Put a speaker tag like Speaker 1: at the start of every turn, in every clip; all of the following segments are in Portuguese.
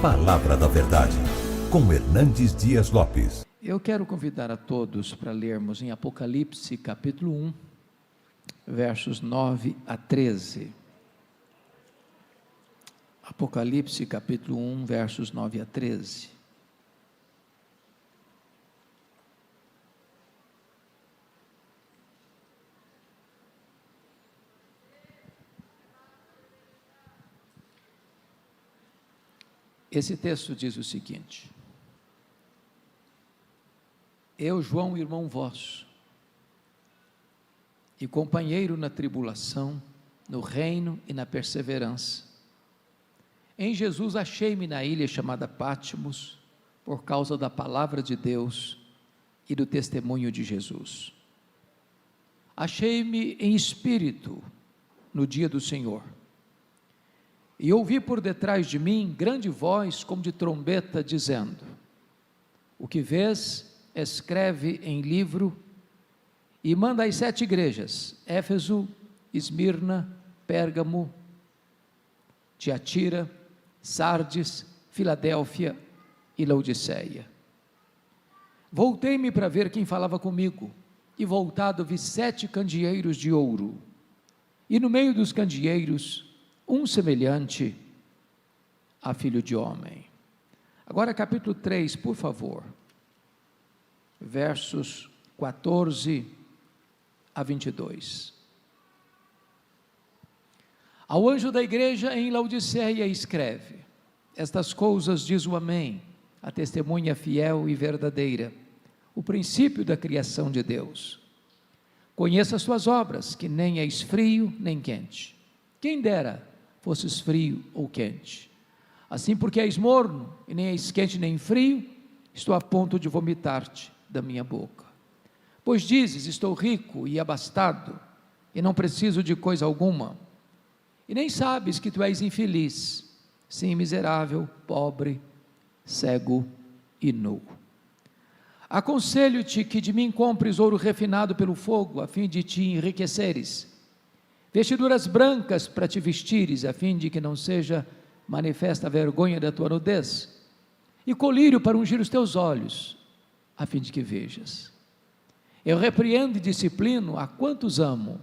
Speaker 1: Palavra da Verdade, com Hernandes Dias Lopes.
Speaker 2: Eu quero convidar a todos para lermos em Apocalipse capítulo 1, versos 9 a 13. Apocalipse capítulo 1, versos 9 a 13. Esse texto diz o seguinte: Eu, João, irmão vosso, e companheiro na tribulação, no reino e na perseverança, em Jesus achei-me na ilha chamada Patmos, por causa da palavra de Deus e do testemunho de Jesus. Achei-me em espírito no dia do Senhor, e ouvi por detrás de mim grande voz como de trombeta, dizendo: O que vês, escreve em livro, e manda às 7 igrejas, Éfeso, Esmirna, Pérgamo, Tiatira, Sardes, Filadélfia e Laodiceia. Voltei-me para ver quem falava comigo, e voltado vi 7 candeeiros de ouro, e no meio dos candeeiros, um semelhante a filho de homem. Agora capítulo 3, por favor, versos 14 a 22. Ao anjo da igreja em Laodiceia escreve: Estas coisas diz o Amém, a testemunha fiel e verdadeira, o princípio da criação de Deus. Conheça as tuas obras, que nem és frio nem quente. Quem dera fosses frio ou quente. Assim, porque és morno, e nem és quente nem frio, estou a ponto de vomitar-te da minha boca. Pois dizes: estou rico e abastado, e não preciso de coisa alguma, e nem sabes que tu és infeliz, sim, miserável, pobre, cego e nu. Aconselho-te que de mim compres ouro refinado pelo fogo, a fim de te enriqueceres, vestiduras brancas para te vestires, a fim de que não seja manifesta a vergonha da tua nudez, e colírio para ungir os teus olhos, a fim de que vejas. Eu repreendo e disciplino a quantos amo.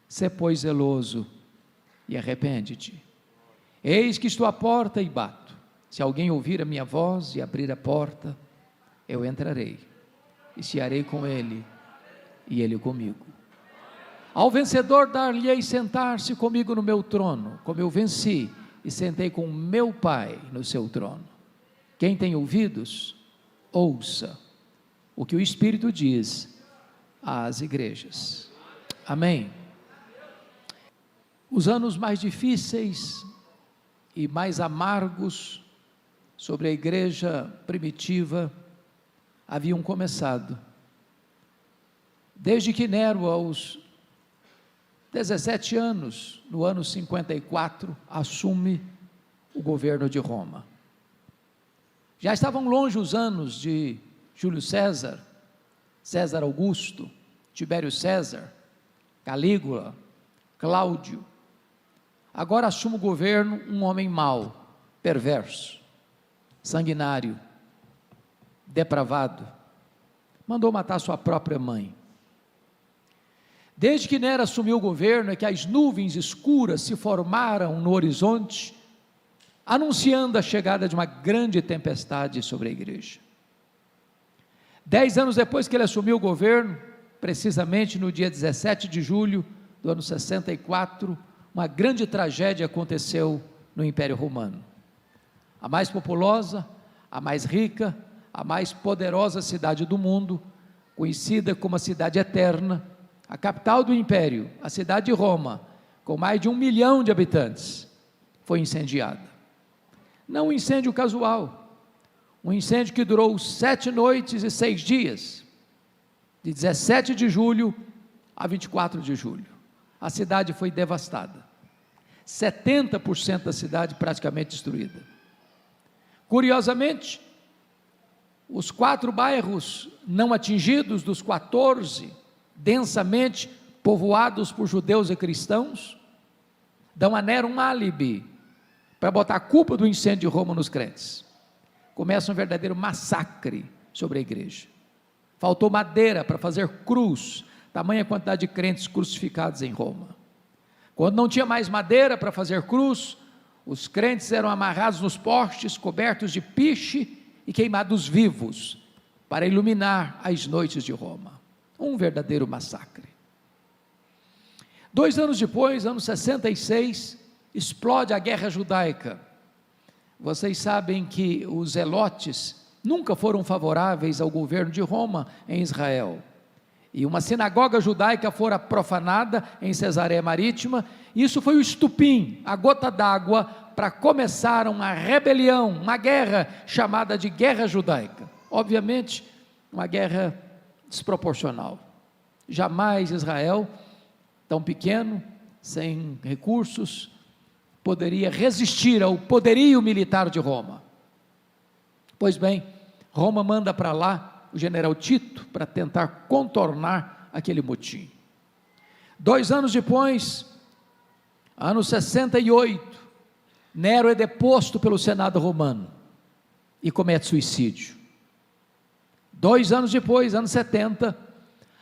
Speaker 2: Sê, pois, zeloso e arrepende-te. Eis que estou à porta e bato. Se alguém ouvir a minha voz e abrir a porta, eu entrarei e cearei com ele e ele comigo. Ao vencedor dar-lhe-ei sentar-se comigo no meu trono, como eu venci e sentei com meu Pai no seu trono. Quem tem ouvidos, ouça o que o Espírito diz às igrejas. Amém. Os anos mais difíceis e mais amargos sobre a igreja primitiva haviam começado, desde que Nero, aos 17 anos, no ano 54, assume o governo de Roma. Já estavam longe os anos de Júlio César, César Augusto, Tibério César, Calígula, Cláudio. Agora assume o governo um homem mau, perverso, sanguinário, depravado, mandou matar sua própria mãe. Desde que Nero assumiu o governo, é que as nuvens escuras se formaram no horizonte, anunciando a chegada de uma grande tempestade sobre a igreja. 10 anos depois que ele assumiu o governo, precisamente no dia 17 de julho do ano 64, uma grande tragédia aconteceu no Império Romano. A mais populosa, a mais rica, a mais poderosa cidade do mundo, conhecida como a cidade eterna, a capital do império, a cidade de Roma, com mais de 1 milhão de habitantes, foi incendiada. Não um incêndio casual, um incêndio que durou 7 noites e 6 dias, de 17 de julho a 24 de julho. A cidade foi devastada, 70% da cidade praticamente destruída. Curiosamente, os 4 bairros não atingidos dos 14, densamente povoados por judeus e cristãos, dão a Nero um álibi para botar a culpa do incêndio de Roma nos crentes. começa um verdadeiro massacre sobre a igreja. Faltou madeira para fazer cruz, tamanha quantidade de crentes crucificados em Roma. Quando não tinha mais madeira para fazer cruz, os crentes eram amarrados nos postes, cobertos de piche e queimados vivos, para iluminar as noites de Roma. Um verdadeiro massacre. 2 anos depois, ano 66, explode a guerra judaica. Vocês sabem que os zelotes nunca foram favoráveis ao governo de Roma em Israel. E uma sinagoga judaica fora profanada em Cesareia Marítima. Isso foi o estupim, a gota d'água, para começar uma rebelião, uma guerra chamada de guerra judaica. Obviamente, uma guerra desproporcional. Jamais Israel, tão pequeno, sem recursos, poderia resistir ao poderio militar de Roma. Pois bem, Roma manda para lá o general Tito para tentar contornar aquele motim. 2 anos depois, ano 68, Nero é deposto pelo Senado romano e comete suicídio. 2 anos depois, ano 70,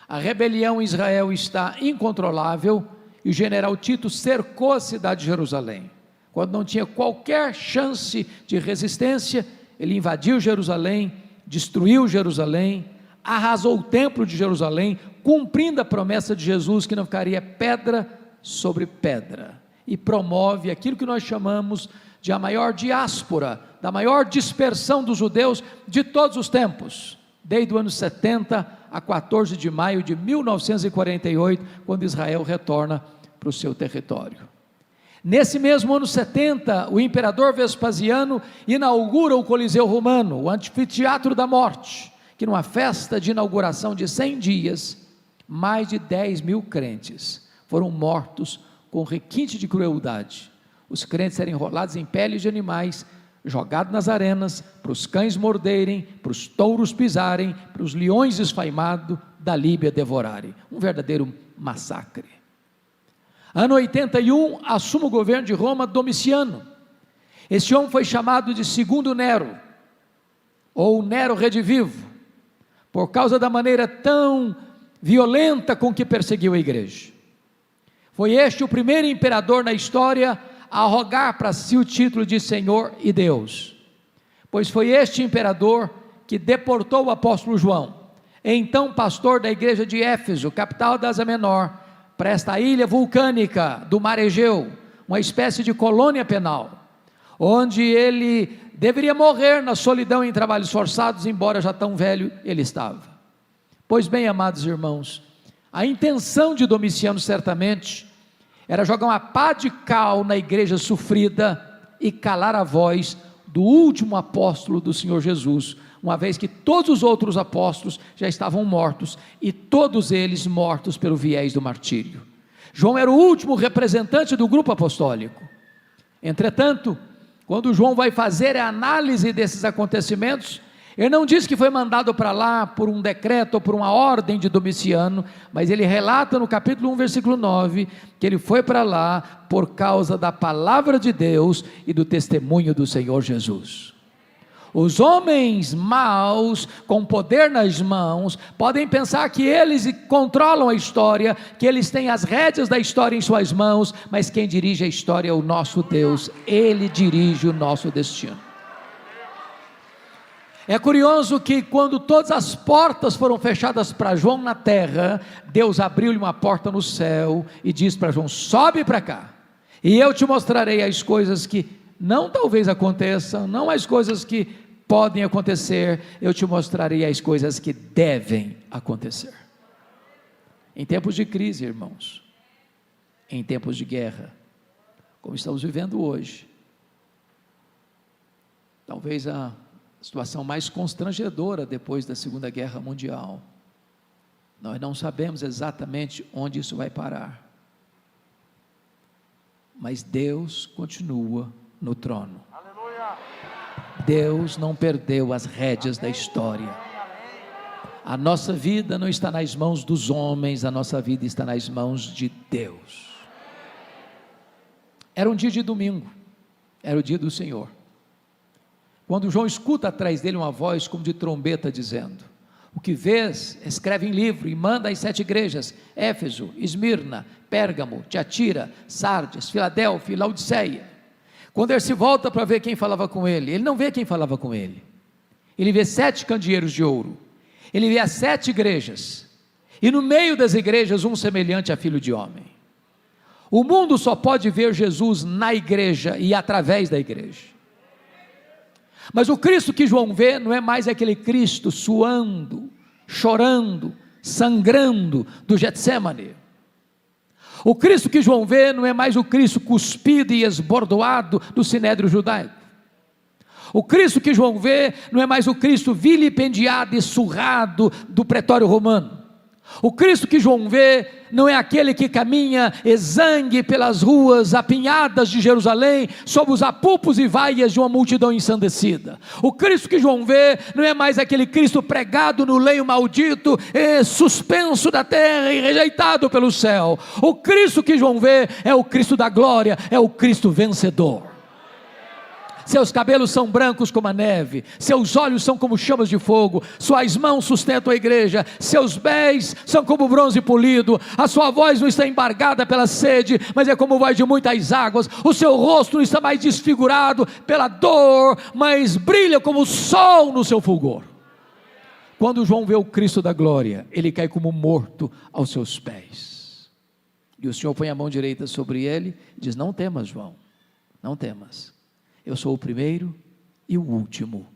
Speaker 2: a rebelião em Israel está incontrolável e o general Tito cercou a cidade de Jerusalém. Quando não tinha qualquer chance de resistência, ele invadiu Jerusalém, destruiu Jerusalém, arrasou o templo de Jerusalém, cumprindo a promessa de Jesus que não ficaria pedra sobre pedra, e promove aquilo que nós chamamos de a maior diáspora, da maior dispersão dos judeus de todos os tempos, desde o ano 70 a 14 de maio de 1948, quando Israel retorna para o seu território. Nesse mesmo ano 70, o imperador Vespasiano inaugura o Coliseu Romano, o Anfiteatro da Morte, que numa festa de inauguração de 100 dias, mais de 10.000 crentes foram mortos com requinte de crueldade. Os crentes eram enrolados em peles de animais, jogados nas arenas, para os cães morderem, para os touros pisarem, para os leões esfaimados da Líbia devorarem. Um verdadeiro massacre. Ano 81, assume o governo de Roma Domiciano. Esse homem foi chamado de segundo Nero, ou Nero redivivo, por causa da maneira tão violenta com que perseguiu a igreja. Foi este o primeiro imperador na história a arrogar para si o título de Senhor e Deus, pois foi este imperador que deportou o apóstolo João, então pastor da igreja de Éfeso, capital da Ásia Menor, para esta ilha vulcânica do mar Egeu, uma espécie de colônia penal, onde ele deveria morrer na solidão em trabalhos forçados, embora já tão velho ele estava. Pois bem, amados irmãos, a intenção de Domiciano certamente era jogar uma pá de cal na igreja sofrida e calar a voz do último apóstolo do Senhor Jesus, uma vez que todos os outros apóstolos já estavam mortos, e todos eles mortos pelo viés do martírio. João era o último representante do grupo apostólico. Entretanto, quando João vai fazer a análise desses acontecimentos, ele não diz que foi mandado para lá por um decreto ou por uma ordem de Domiciano, mas ele relata no capítulo 1, versículo 9, que ele foi para lá por causa da palavra de Deus e do testemunho do Senhor Jesus. Os homens maus, com poder nas mãos, podem pensar que eles controlam a história, que eles têm as rédeas da história em suas mãos, mas quem dirige a história é o nosso Deus, Ele dirige o nosso destino. É curioso que quando todas as portas foram fechadas para João na terra, Deus abriu-lhe uma porta no céu e disse para João: sobe para cá, e eu te mostrarei as coisas que não talvez aconteçam, não as coisas que podem acontecer, eu te mostrarei as coisas que devem acontecer. Em tempos de crise, irmãos, em tempos de guerra, como estamos vivendo hoje, talvez a situação mais constrangedora depois da Segunda Guerra Mundial, nós não sabemos exatamente onde isso vai parar, mas Deus continua no trono. Deus não perdeu as rédeas da história. A nossa vida não está nas mãos dos homens, a nossa vida está nas mãos de Deus. Era um dia de domingo, era o dia do Senhor. quando João escuta atrás dele uma voz como de trombeta dizendo: o que vês, escreve em livro e manda às 7 igrejas: Éfeso, Esmirna, Pérgamo, Tiatira, Sardes, Filadélfia e Laodiceia. Quando ele se volta para ver quem falava com ele, ele não vê quem falava com ele. Ele vê 7 candeeiros de ouro. Ele vê as 7 igrejas. E no meio das igrejas, um semelhante a filho de homem. O mundo só pode ver Jesus na igreja e através da igreja. Mas o Cristo que João vê não é mais aquele Cristo suando, chorando, sangrando do Getsemane. O Cristo que João vê não é mais o Cristo cuspido e esbordoado do sinédrio judaico. O Cristo que João vê não é mais o Cristo vilipendiado e surrado do pretório romano. O Cristo que João vê não é aquele que caminha exangue pelas ruas apinhadas de Jerusalém, sob os apupos e vaias de uma multidão ensandecida. O Cristo que João vê não é mais aquele Cristo pregado no leio maldito, suspenso da terra e rejeitado pelo céu. O Cristo que João vê é o Cristo da glória, é o Cristo vencedor. Seus cabelos são brancos como a neve, seus olhos são como chamas de fogo, suas mãos sustentam a igreja, seus pés são como bronze polido, a sua voz não está embargada pela sede, mas é como voz de muitas águas, o seu rosto não está mais desfigurado pela dor, mas brilha como o sol no seu fulgor. Quando João vê o Cristo da glória, ele cai como morto aos seus pés, e o Senhor põe a mão direita sobre ele e diz: não temas, João, não temas. Eu sou o primeiro e o último.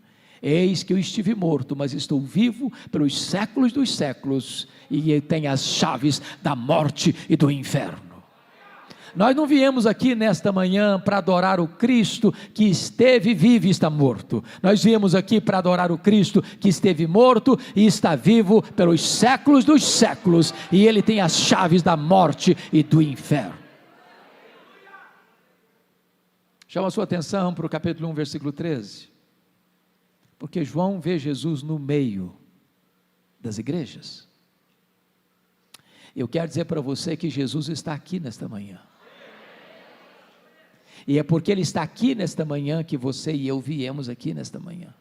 Speaker 2: Eis que eu estive morto, mas estou vivo pelos séculos dos séculos, e tenho as chaves da morte e do inferno. Nós não viemos aqui nesta manhã para adorar o Cristo que esteve vivo e está morto. Nós viemos aqui para adorar o Cristo que esteve morto e está vivo pelos séculos dos séculos, e Ele tem as chaves da morte e do inferno. Chama a sua atenção para o capítulo 1, versículo 13, porque João vê Jesus no meio das igrejas. Eu quero dizer para você que Jesus está aqui nesta manhã, e é porque Ele está aqui nesta manhã que você e eu viemos aqui nesta manhã.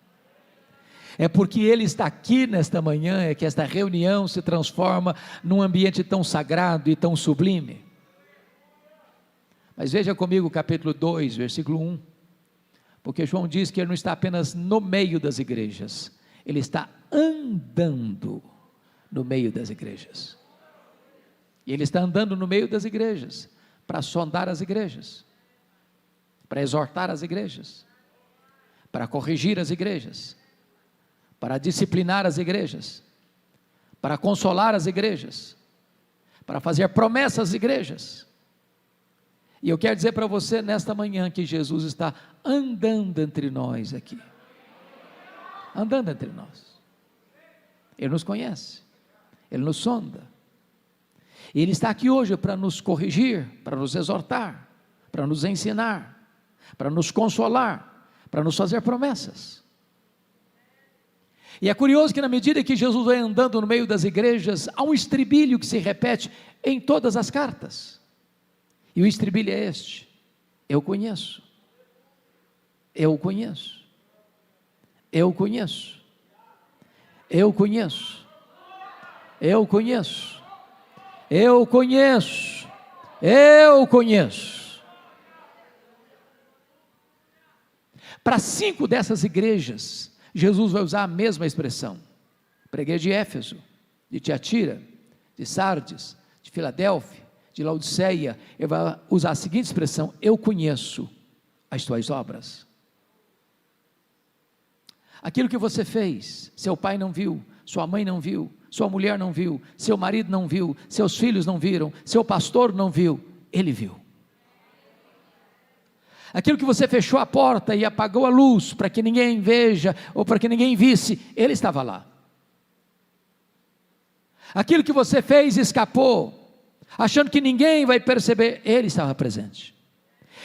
Speaker 2: É porque Ele está aqui nesta manhã é que esta reunião se transforma num ambiente tão sagrado e tão sublime. Mas veja comigo o capítulo 2, versículo 1, porque João diz que Ele não está apenas no meio das igrejas, Ele está andando no meio das igrejas, e Ele está andando no meio das igrejas, para sondar as igrejas, para exortar as igrejas, para corrigir as igrejas, para disciplinar as igrejas, para consolar as igrejas, para fazer promessas às igrejas. E eu quero dizer para você nesta manhã que Jesus está andando entre nós aqui, andando entre nós. Ele nos conhece, Ele nos sonda, e Ele está aqui hoje para nos corrigir, para nos exortar, para nos ensinar, para nos consolar, para nos fazer promessas. E é curioso que na medida que Jesus vai andando no meio das igrejas, há um estribilho que se repete em todas as cartas. E o estribilho é este: eu conheço, eu conheço, eu conheço, eu conheço, eu conheço, eu conheço, eu conheço. Para 5 dessas igrejas, Jesus vai usar a mesma expressão. Para a igreja de Éfeso, de Tiatira, de Sardes, de Filadélfia, de Laodiceia, Ele vai usar a seguinte expressão: eu conheço as tuas obras. Aquilo que você fez, seu pai não viu, sua mãe não viu, sua mulher não viu, seu marido não viu, seus filhos não viram, seu pastor não viu, Ele viu. Aquilo que você fechou a porta e apagou a luz para que ninguém veja ou para que ninguém visse, Ele estava lá. Aquilo que você fez e escapou, achando que ninguém vai perceber, Ele estava presente.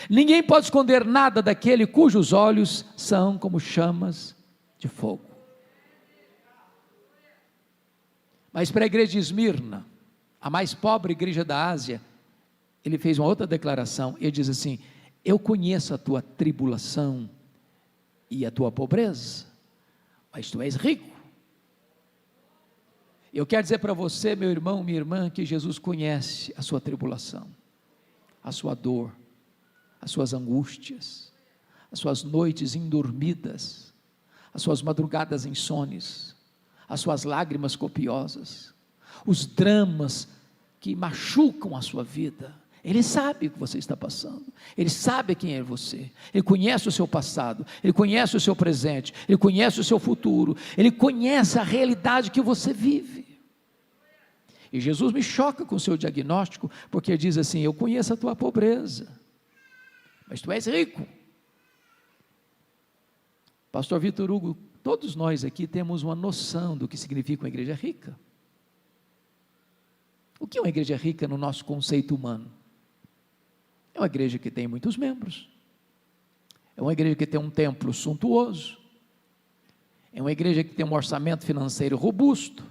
Speaker 2: Ninguém pode esconder nada daquele cujos olhos são como chamas de fogo. Mas para a igreja de Esmirna, a mais pobre igreja da Ásia, Ele fez uma outra declaração. Ele diz assim: eu conheço a tua tribulação e a tua pobreza, mas tu és rico. Eu quero dizer para você, meu irmão, minha irmã, que Jesus conhece a sua tribulação, a sua dor, as suas angústias, as suas noites indormidas, as suas madrugadas insones, as suas lágrimas copiosas, os dramas que machucam a sua vida. Ele sabe o que você está passando, Ele sabe quem é você, Ele conhece o seu passado, Ele conhece o seu presente, Ele conhece o seu futuro, Ele conhece a realidade que você vive. E Jesus me choca com o seu diagnóstico, porque diz assim: eu conheço a tua pobreza, mas tu és rico. Pastor Vitor Hugo, todos nós aqui temos uma noção do que significa uma igreja rica. O que é uma igreja rica no nosso conceito humano? É uma igreja que tem muitos membros, é uma igreja que tem um templo suntuoso, é uma igreja que tem um orçamento financeiro robusto,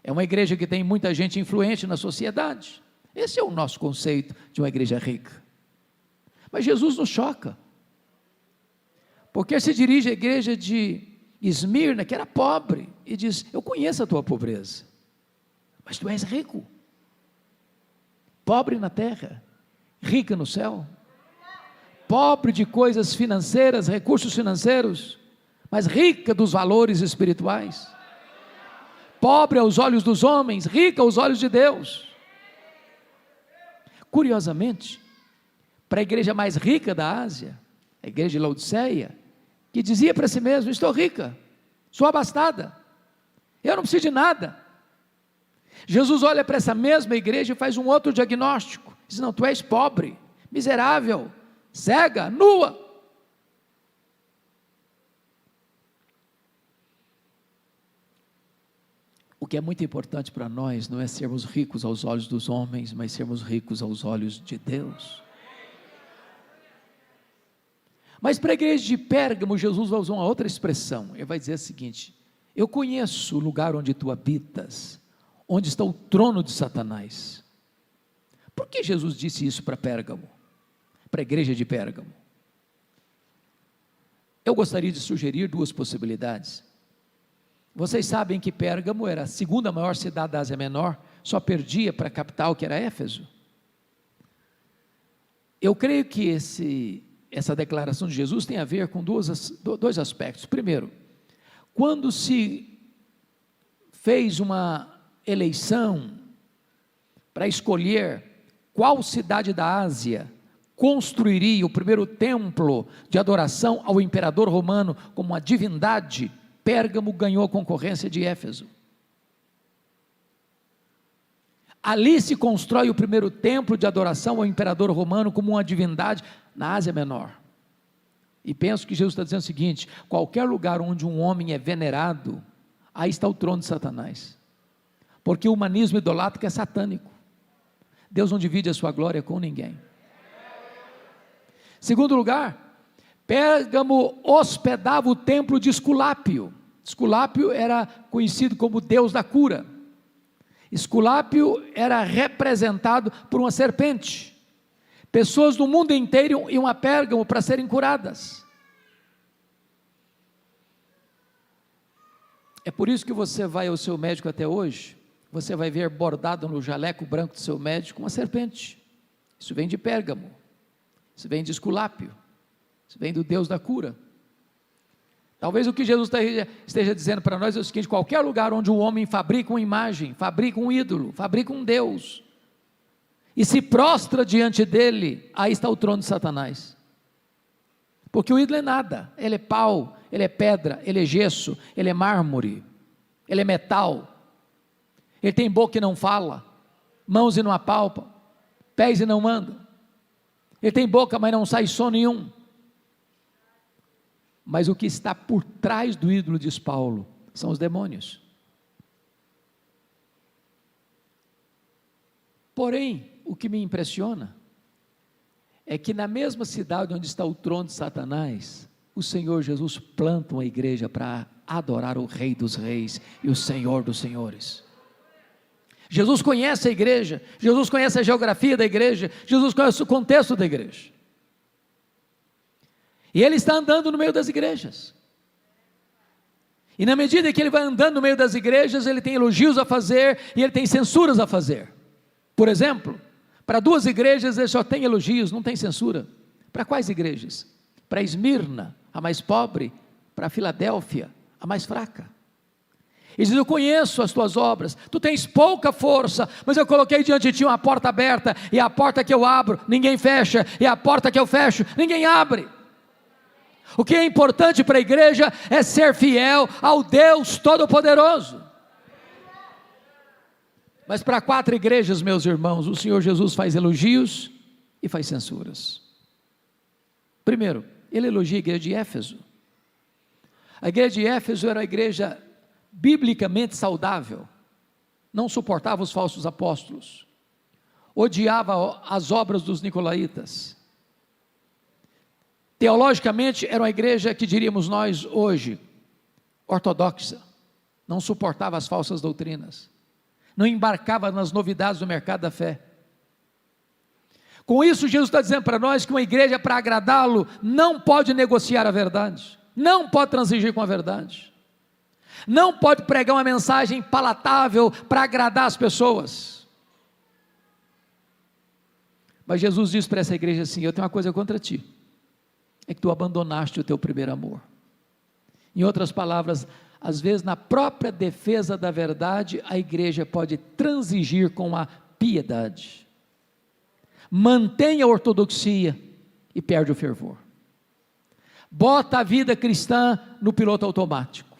Speaker 2: é uma igreja que tem muita gente influente na sociedade. Esse é o nosso conceito de uma igreja rica. Mas Jesus nos choca, porque se dirige à igreja de Esmirna, que era pobre, e diz: eu conheço a tua pobreza, mas tu és rico, pobre na terra, rica no céu, pobre de coisas financeiras, recursos financeiros, mas rica dos valores espirituais, pobre aos olhos dos homens, rica aos olhos de Deus. Curiosamente, para a igreja mais rica da Ásia, a igreja de Laodiceia, que dizia para si mesmo: estou rica, sou abastada, eu não preciso de nada. Jesus olha para essa mesma igreja e faz um outro diagnóstico, diz: não, tu és pobre, miserável, cega, nua. O que é muito importante para nós não é sermos ricos aos olhos dos homens, mas sermos ricos aos olhos de Deus. Mas para a igreja de Pérgamo, Jesus vai usar uma outra expressão. Ele vai dizer o seguinte: eu conheço o lugar onde tu habitas, onde está o trono de Satanás. Por que Jesus disse isso para Pérgamo, para a igreja de Pérgamo? Eu gostaria de sugerir duas possibilidades. Vocês sabem que Pérgamo era a segunda maior cidade da Ásia Menor, só perdia para a capital, que era Éfeso. Eu creio que essa declaração de Jesus tem a ver com dois aspectos. Primeiro, quando se fez uma eleição para escolher qual cidade da Ásia construiria o primeiro templo de adoração ao imperador romano como uma divindade, Pérgamo ganhou a concorrência de Éfeso. Ali se constrói o primeiro templo de adoração ao imperador romano como uma divindade na Ásia Menor. E penso que Jesus está dizendo o seguinte: qualquer lugar onde um homem é venerado, aí está o trono de Satanás, porque o humanismo idolátrico é satânico. Deus não divide a sua glória com ninguém. Segundo lugar, Pérgamo hospedava o templo de Esculápio. Esculápio era conhecido como Deus da cura. Esculápio era representado por uma serpente. Pessoas do mundo inteiro iam a Pérgamo para serem curadas. É por isso que você vai ao seu médico até hoje, você vai ver bordado no jaleco branco do seu médico uma serpente. Isso vem de Pérgamo, isso vem de Esculápio, isso vem do Deus da cura. Talvez o que Jesus esteja dizendo para nós é o seguinte: qualquer lugar onde o homem fabrica uma imagem, fabrica um ídolo, fabrica um Deus, e se prostra diante dele, aí está o trono de Satanás. Porque o ídolo é nada, ele é pau, ele é pedra, ele é gesso, ele é mármore, ele é metal, ele tem boca e não fala, mãos e não apalpa, pés e não anda, ele tem boca mas não sai som nenhum. Mas o que está por trás do ídolo, diz Paulo, são os demônios. Porém, o que me impressiona é que na mesma cidade onde está o trono de Satanás, o Senhor Jesus planta uma igreja para adorar o Rei dos Reis e o Senhor dos Senhores. Jesus conhece a igreja, Jesus conhece a geografia da igreja, Jesus conhece o contexto da igreja. E ele está andando no meio das igrejas. E na medida que ele vai andando no meio das igrejas, ele tem elogios a fazer e ele tem censuras a fazer. Por exemplo, para 2 igrejas ele só tem elogios, não tem censura. Para quais igrejas? Para Esmirna, a mais pobre, para Filadélfia, a mais fraca. Ele diz: eu conheço as tuas obras, tu tens pouca força, mas eu coloquei diante de ti uma porta aberta, e a porta que eu abro, ninguém fecha, e a porta que eu fecho, ninguém abre. O que é importante para a igreja é ser fiel ao Deus Todo-Poderoso. Mas para 4 igrejas, meus irmãos, o Senhor Jesus faz elogios e faz censuras. Primeiro, ele elogia a igreja de Éfeso. A igreja de Éfeso era uma igreja biblicamente saudável, não suportava os falsos apóstolos, odiava as obras dos nicolaítas. Teologicamente era uma igreja que diríamos nós hoje, ortodoxa, não suportava as falsas doutrinas, não embarcava nas novidades do mercado da fé. Com isso, Jesus está dizendo para nós que uma igreja, para agradá-lo, não pode negociar a verdade, não pode transigir com a verdade, não pode pregar uma mensagem palatável para agradar as pessoas. Mas Jesus diz para essa igreja assim: eu tenho uma coisa contra ti, é que tu abandonaste o teu primeiro amor. Em outras palavras, às vezes na própria defesa da verdade, a igreja pode transigir com a piedade, mantém a ortodoxia e perde o fervor, bota a vida cristã no piloto automático.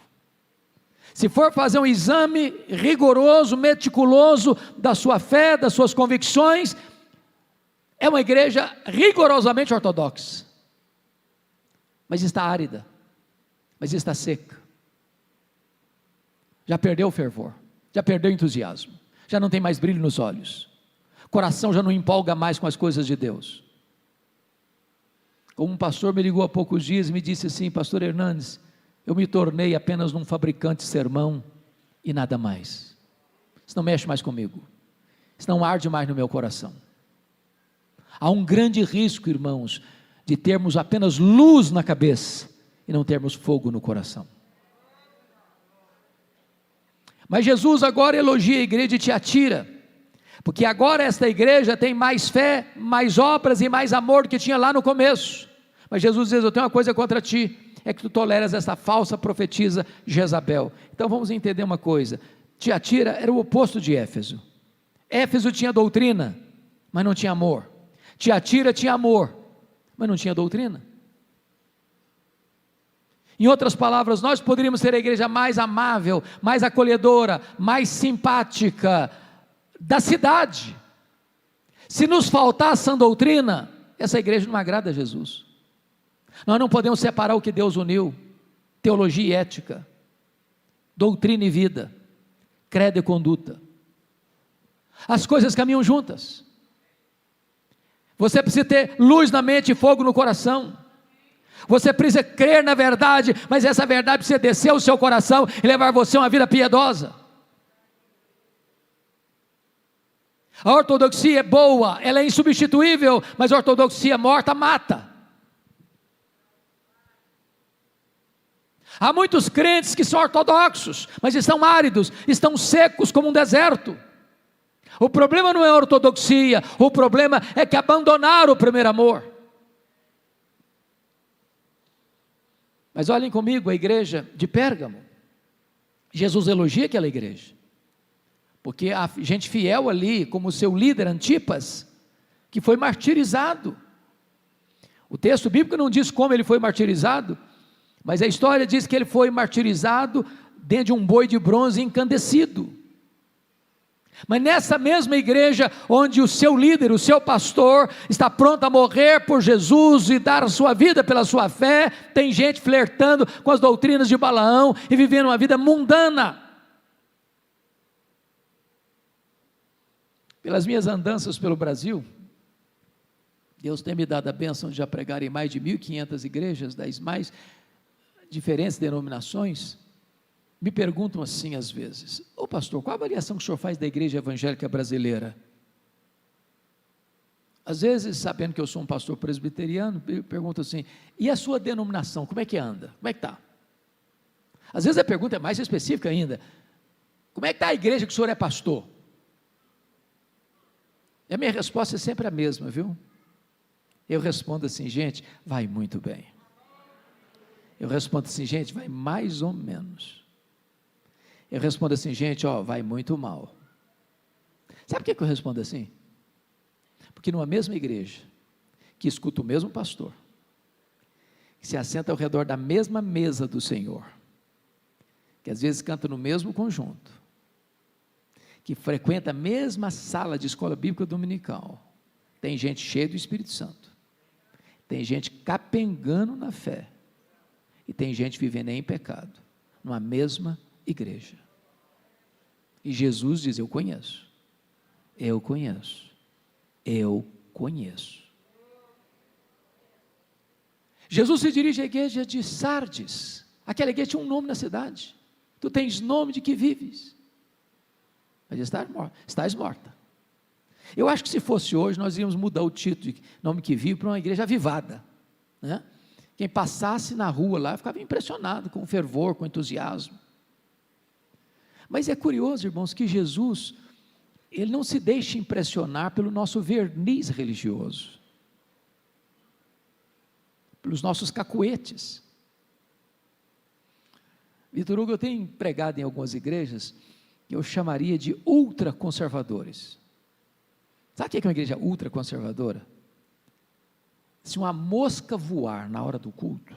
Speaker 2: Se for fazer um exame rigoroso, meticuloso da sua fé, das suas convicções, é uma igreja rigorosamente ortodoxa, mas está árida, mas está seca, já perdeu o fervor, já perdeu o entusiasmo, já não tem mais brilho nos olhos, o coração já não empolga mais com as coisas de Deus. Como um pastor me ligou há poucos dias e me disse assim: pastor Hernandes, eu me tornei apenas um fabricante de sermão e nada mais, isso não mexe mais comigo, isso não arde mais no meu coração. Há um grande risco, irmãos, de termos apenas luz na cabeça e não termos fogo no coração. Mas Jesus agora elogia a igreja de Tiatira, porque agora esta igreja tem mais fé, mais obras e mais amor do que tinha lá no começo. Mas Jesus diz: eu tenho uma coisa contra ti, é que tu toleras essa falsa profetisa Jezabel. Então vamos entender uma coisa: Tiatira era o oposto de Éfeso. Éfeso tinha doutrina, mas não tinha amor. Tiatira tinha amor, mas não tinha doutrina. Em outras palavras, nós poderíamos ser a igreja mais amável, mais acolhedora, mais simpática da cidade. Se nos faltar essa doutrina, essa igreja não agrada a Jesus. Nós não podemos separar o que Deus uniu: teologia e ética, doutrina e vida, credo e conduta. As coisas caminham juntas. Você precisa ter luz na mente e fogo no coração. Você precisa crer na verdade, mas essa verdade precisa descer ao seu coração e levar você a uma vida piedosa. A ortodoxia é boa, ela é insubstituível, mas a ortodoxia morta mata. Há muitos crentes que são ortodoxos, mas estão áridos, estão secos como um deserto. O problema não é a ortodoxia, o problema é que abandonaram o primeiro amor. Mas olhem comigo a igreja de Pérgamo. Jesus elogia aquela igreja, porque a gente fiel ali, como seu líder Antipas, que foi martirizado. O texto bíblico não diz como ele foi martirizado, mas a história diz que ele foi martirizado dentro de um boi de bronze incandescido. Mas nessa mesma igreja, onde o seu líder, o seu pastor, está pronto a morrer por Jesus e dar a sua vida pela sua fé, tem gente flertando com as doutrinas de Balaão e vivendo uma vida mundana. Pelas minhas andanças pelo Brasil, Deus tem me dado a bênção de já pregar em mais de 1.500 igrejas, das mais diferentes denominações. Me perguntam assim às vezes: ô pastor, qual a avaliação que o senhor faz da igreja evangélica brasileira? Às vezes, sabendo que eu sou um pastor presbiteriano, pergunto assim: e a sua denominação, como é que anda? Como é que está? Às vezes a pergunta é mais específica ainda: como é que está a igreja que o senhor é pastor? E a minha resposta é sempre a mesma, viu? Eu respondo assim: gente, vai muito bem. Eu respondo assim: gente, vai mais ou menos. Eu respondo assim: gente, ó, vai muito mal. Sabe por que eu respondo assim? Porque numa mesma igreja, que escuta o mesmo pastor, que se assenta ao redor da mesma mesa do Senhor, que às vezes canta no mesmo conjunto, que frequenta a mesma sala de escola bíblica dominical, tem gente cheia do Espírito Santo, tem gente capengando na fé, e tem gente vivendo em pecado, numa mesma igreja. E Jesus diz: eu conheço, eu conheço, eu conheço. Jesus se dirige à igreja de Sardes. Aquela igreja tinha um nome na cidade: tu tens nome de que vives, mas estás morta. Eu acho que se fosse hoje, nós íamos mudar o título de nome que vive para uma igreja avivada, né? Quem passasse na rua lá ficava impressionado com o fervor, com o entusiasmo. Mas é curioso, irmãos, que Jesus, ele não se deixa impressionar pelo nosso verniz religioso, pelos nossos cacuetes. Vitor Hugo, eu tenho pregado em algumas igrejas que eu chamaria de ultraconservadores. Sabe o que é uma igreja ultraconservadora? Se uma mosca voar na hora do culto,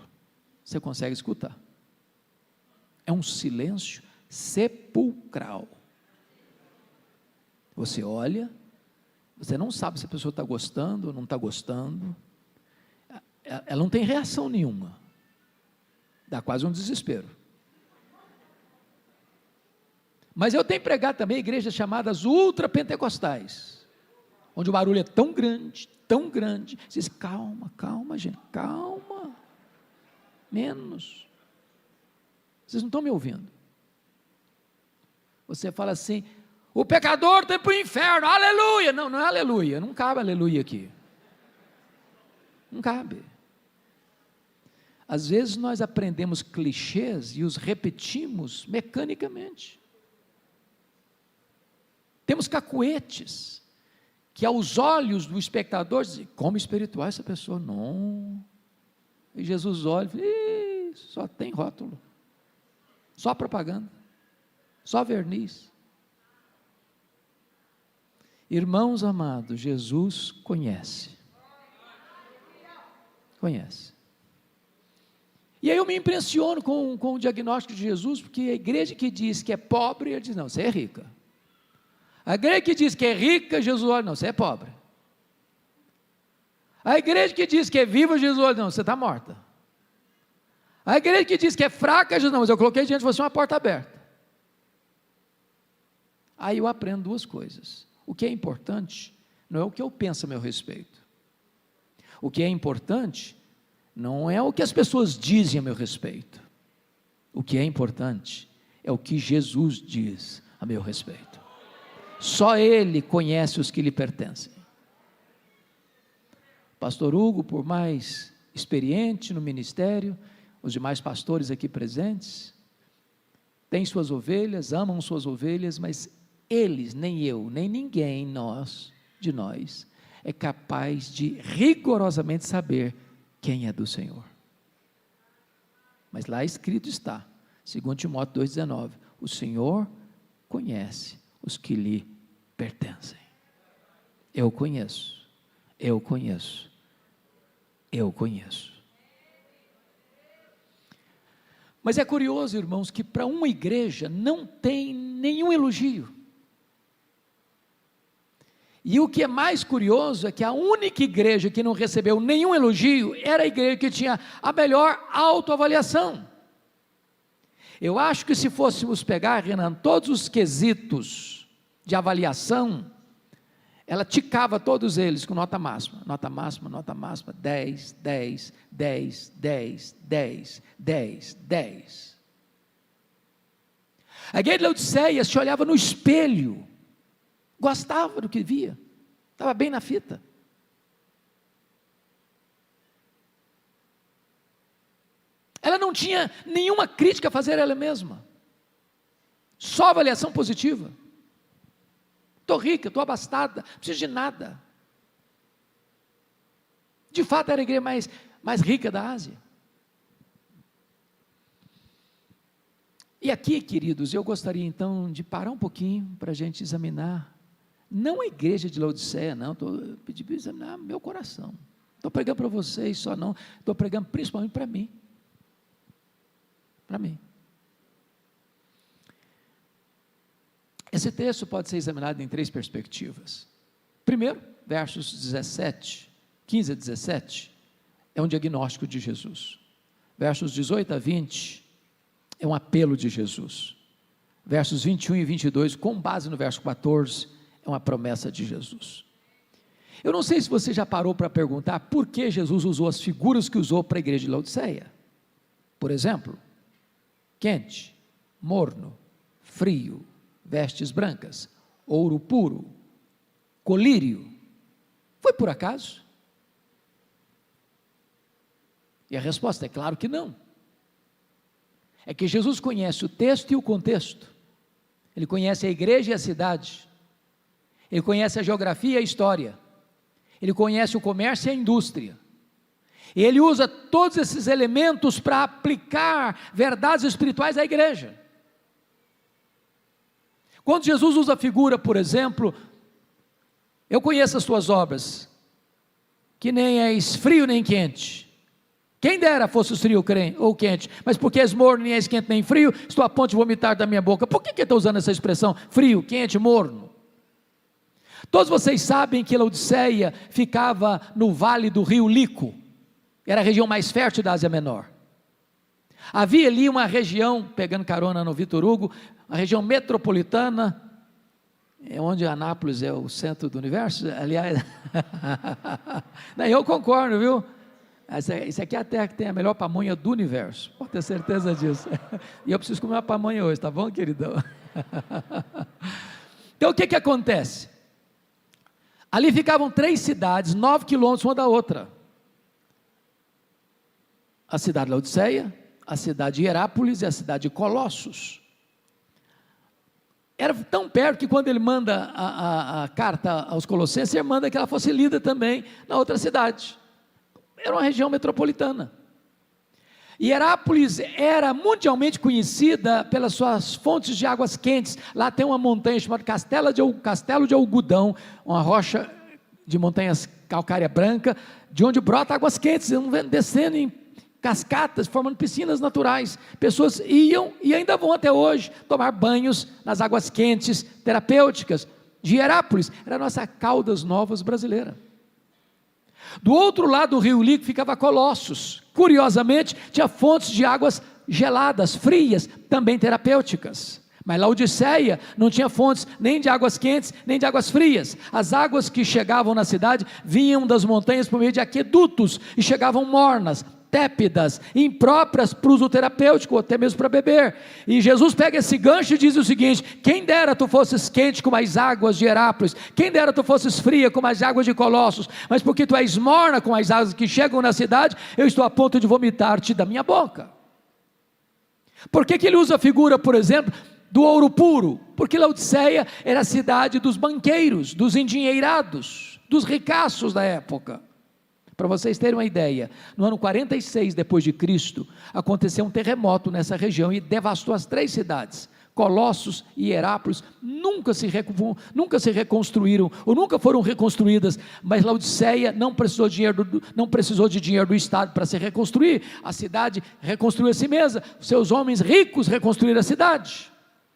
Speaker 2: você consegue escutar. É um silêncio sepulcral. Você olha, você não sabe se a pessoa está gostando ou não está gostando. Ela não tem reação nenhuma. Dá quase um desespero. Mas eu tenho pregado também igrejas chamadas ultrapentecostais, onde o barulho é tão grande, você diz: calma, gente, calma, menos. Vocês não estão me ouvindo. Você fala assim: o pecador tem para o inferno, aleluia. Não, não é aleluia, não cabe aleluia aqui. Não cabe. Às vezes nós aprendemos clichês e os repetimos mecanicamente. Temos cacuetes, que aos olhos do espectador dizem: como espiritual essa pessoa? Não. E Jesus olha e fala: só tem rótulo, só propaganda, só verniz. Irmãos amados, Jesus conhece. E aí eu me impressiono com o diagnóstico de Jesus, porque a igreja que diz que é pobre, ele diz: não, você é rica. A igreja que diz que é rica, Jesus olha: não, você é pobre. A igreja que diz que é viva, Jesus olha: não, você está morta. A igreja que diz que é fraca, Jesus: não, mas eu coloquei diante de você uma porta aberta. Aí eu aprendo duas coisas: o que é importante não é o que eu penso a meu respeito, o que é importante não é o que as pessoas dizem a meu respeito, o que é importante é o que Jesus diz a meu respeito. Só Ele conhece os que lhe pertencem. Pastor Hugo, por mais experiente no ministério, os demais pastores aqui presentes, têm suas ovelhas, amam suas ovelhas, mas eles, nem eu, nem ninguém de nós, é capaz de rigorosamente saber quem é do Senhor. Mas lá escrito está, 2 Timóteo 2,19, o Senhor conhece os que lhe pertencem. Eu conheço. Mas é curioso, irmãos, que para uma igreja não tem nenhum elogio. E o que é mais curioso é que a única igreja que não recebeu nenhum elogio era a igreja que tinha a melhor autoavaliação. Eu acho que se fôssemos pegar, Renan, todos os quesitos de avaliação, ela ticava todos eles com nota máxima, 10, 10, 10, 10, 10, 10, 10. A igreja de Laodiceia se olhava no espelho, gostava do que via, estava bem na fita, tinha nenhuma crítica a fazer a ela mesma, só avaliação positiva. Estou rica, estou abastada, não preciso de nada. De fato era a igreja mais rica da Ásia. E aqui, queridos, eu gostaria então de parar um pouquinho para a gente examinar, não a igreja de Laodiceia, não, estou pedindo para examinar meu coração. Estou pregando para vocês só não, estou pregando principalmente para mim. Para mim. Esse texto pode ser examinado em 3 perspectivas. Primeiro, versos 15 a 17, é um diagnóstico de Jesus. Versos 18 a 20, é um apelo de Jesus. Versos 21 e 22, com base no verso 14, é uma promessa de Jesus. Eu não sei se você já parou para perguntar por que Jesus usou as figuras que usou para a igreja de Laodiceia. Por exemplo, quente, morno, frio, vestes brancas, ouro puro, colírio. Foi por acaso? E a resposta é claro que não. É que Jesus conhece o texto e o contexto. Ele conhece a igreja e a cidade. Ele conhece a geografia e a história. Ele conhece o comércio e a indústria. E ele usa todos esses elementos para aplicar verdades espirituais à igreja. Quando Jesus usa a figura, por exemplo, eu conheço as tuas obras, que nem és frio nem quente. Quem dera fosse frio ou quente, mas porque és morno, nem és quente nem frio, estou a ponto de vomitar da minha boca. Por que está usando essa expressão, frio, quente, morno? Todos vocês sabem que Laodiceia ficava no vale do rio Lico, era a região mais fértil da Ásia Menor. Havia ali uma região, pegando carona no Vitor Hugo, a região metropolitana, onde Anápolis é o centro do universo, aliás, eu concordo, viu? Isso aqui é a terra que tem a melhor pamonha do universo, pode ter certeza disso. E eu preciso comer uma pamonha hoje, tá bom, queridão? Então o que acontece? Ali ficavam 3 cidades, 9 quilômetros uma da outra. A cidade de Laodiceia, a cidade de Hierápolis e a cidade de Colossos. Era tão perto que quando ele manda a carta aos Colossenses, ele manda que ela fosse lida também na outra cidade. Era uma região metropolitana. E Hierápolis era mundialmente conhecida pelas suas fontes de águas quentes. Lá tem uma montanha chamada Castelo de Algodão, uma rocha de montanhas calcária branca, de onde brota águas quentes, descendo em cascatas, formando piscinas naturais. Pessoas iam e ainda vão até hoje tomar banhos nas águas quentes terapêuticas de Hierápolis. Era a nossa Caldas Novas brasileira. Do outro lado do rio Lico ficava Colossos. Curiosamente, tinha fontes de águas geladas, frias, também terapêuticas. Mas Laodiceia não tinha fontes nem de águas quentes, nem de águas frias. As águas que chegavam na cidade vinham das montanhas por meio de aquedutos e chegavam mornas, tépidas, impróprias para uso terapêutico, ou até mesmo para beber. E Jesus pega esse gancho e diz o seguinte: quem dera tu fosses quente como as águas de Hierápolis, quem dera tu fosses fria como as águas de Colossos, mas porque tu és morna com as águas que chegam na cidade, eu estou a ponto de vomitar-te da minha boca. Por que ele usa a figura, por exemplo, do ouro puro? Porque Laodiceia era a cidade dos banqueiros, dos endinheirados, dos ricaços da época. Para vocês terem uma ideia, no ano 46 depois de Cristo, aconteceu um terremoto nessa região e devastou as 3 cidades. Colossos e Hierápolis nunca se reconstruíram, ou nunca foram reconstruídas, mas Laodiceia não precisou de dinheiro do Estado para se reconstruir. A cidade reconstruiu a si mesma, seus homens ricos reconstruíram a cidade.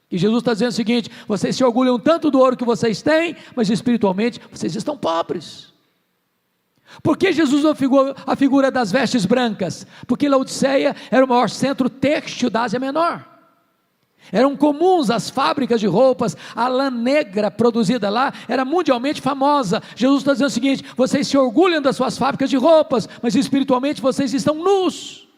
Speaker 2: E Jesus está dizendo o seguinte: vocês se orgulham tanto do ouro que vocês têm, mas espiritualmente vocês estão pobres. Por que Jesus usou a figura das vestes brancas? Porque Laodiceia era o maior centro têxtil da Ásia Menor. Eram comuns as fábricas de roupas, a lã negra produzida lá era mundialmente famosa. Jesus está dizendo o seguinte: vocês se orgulham das suas fábricas de roupas, mas espiritualmente vocês estão nus.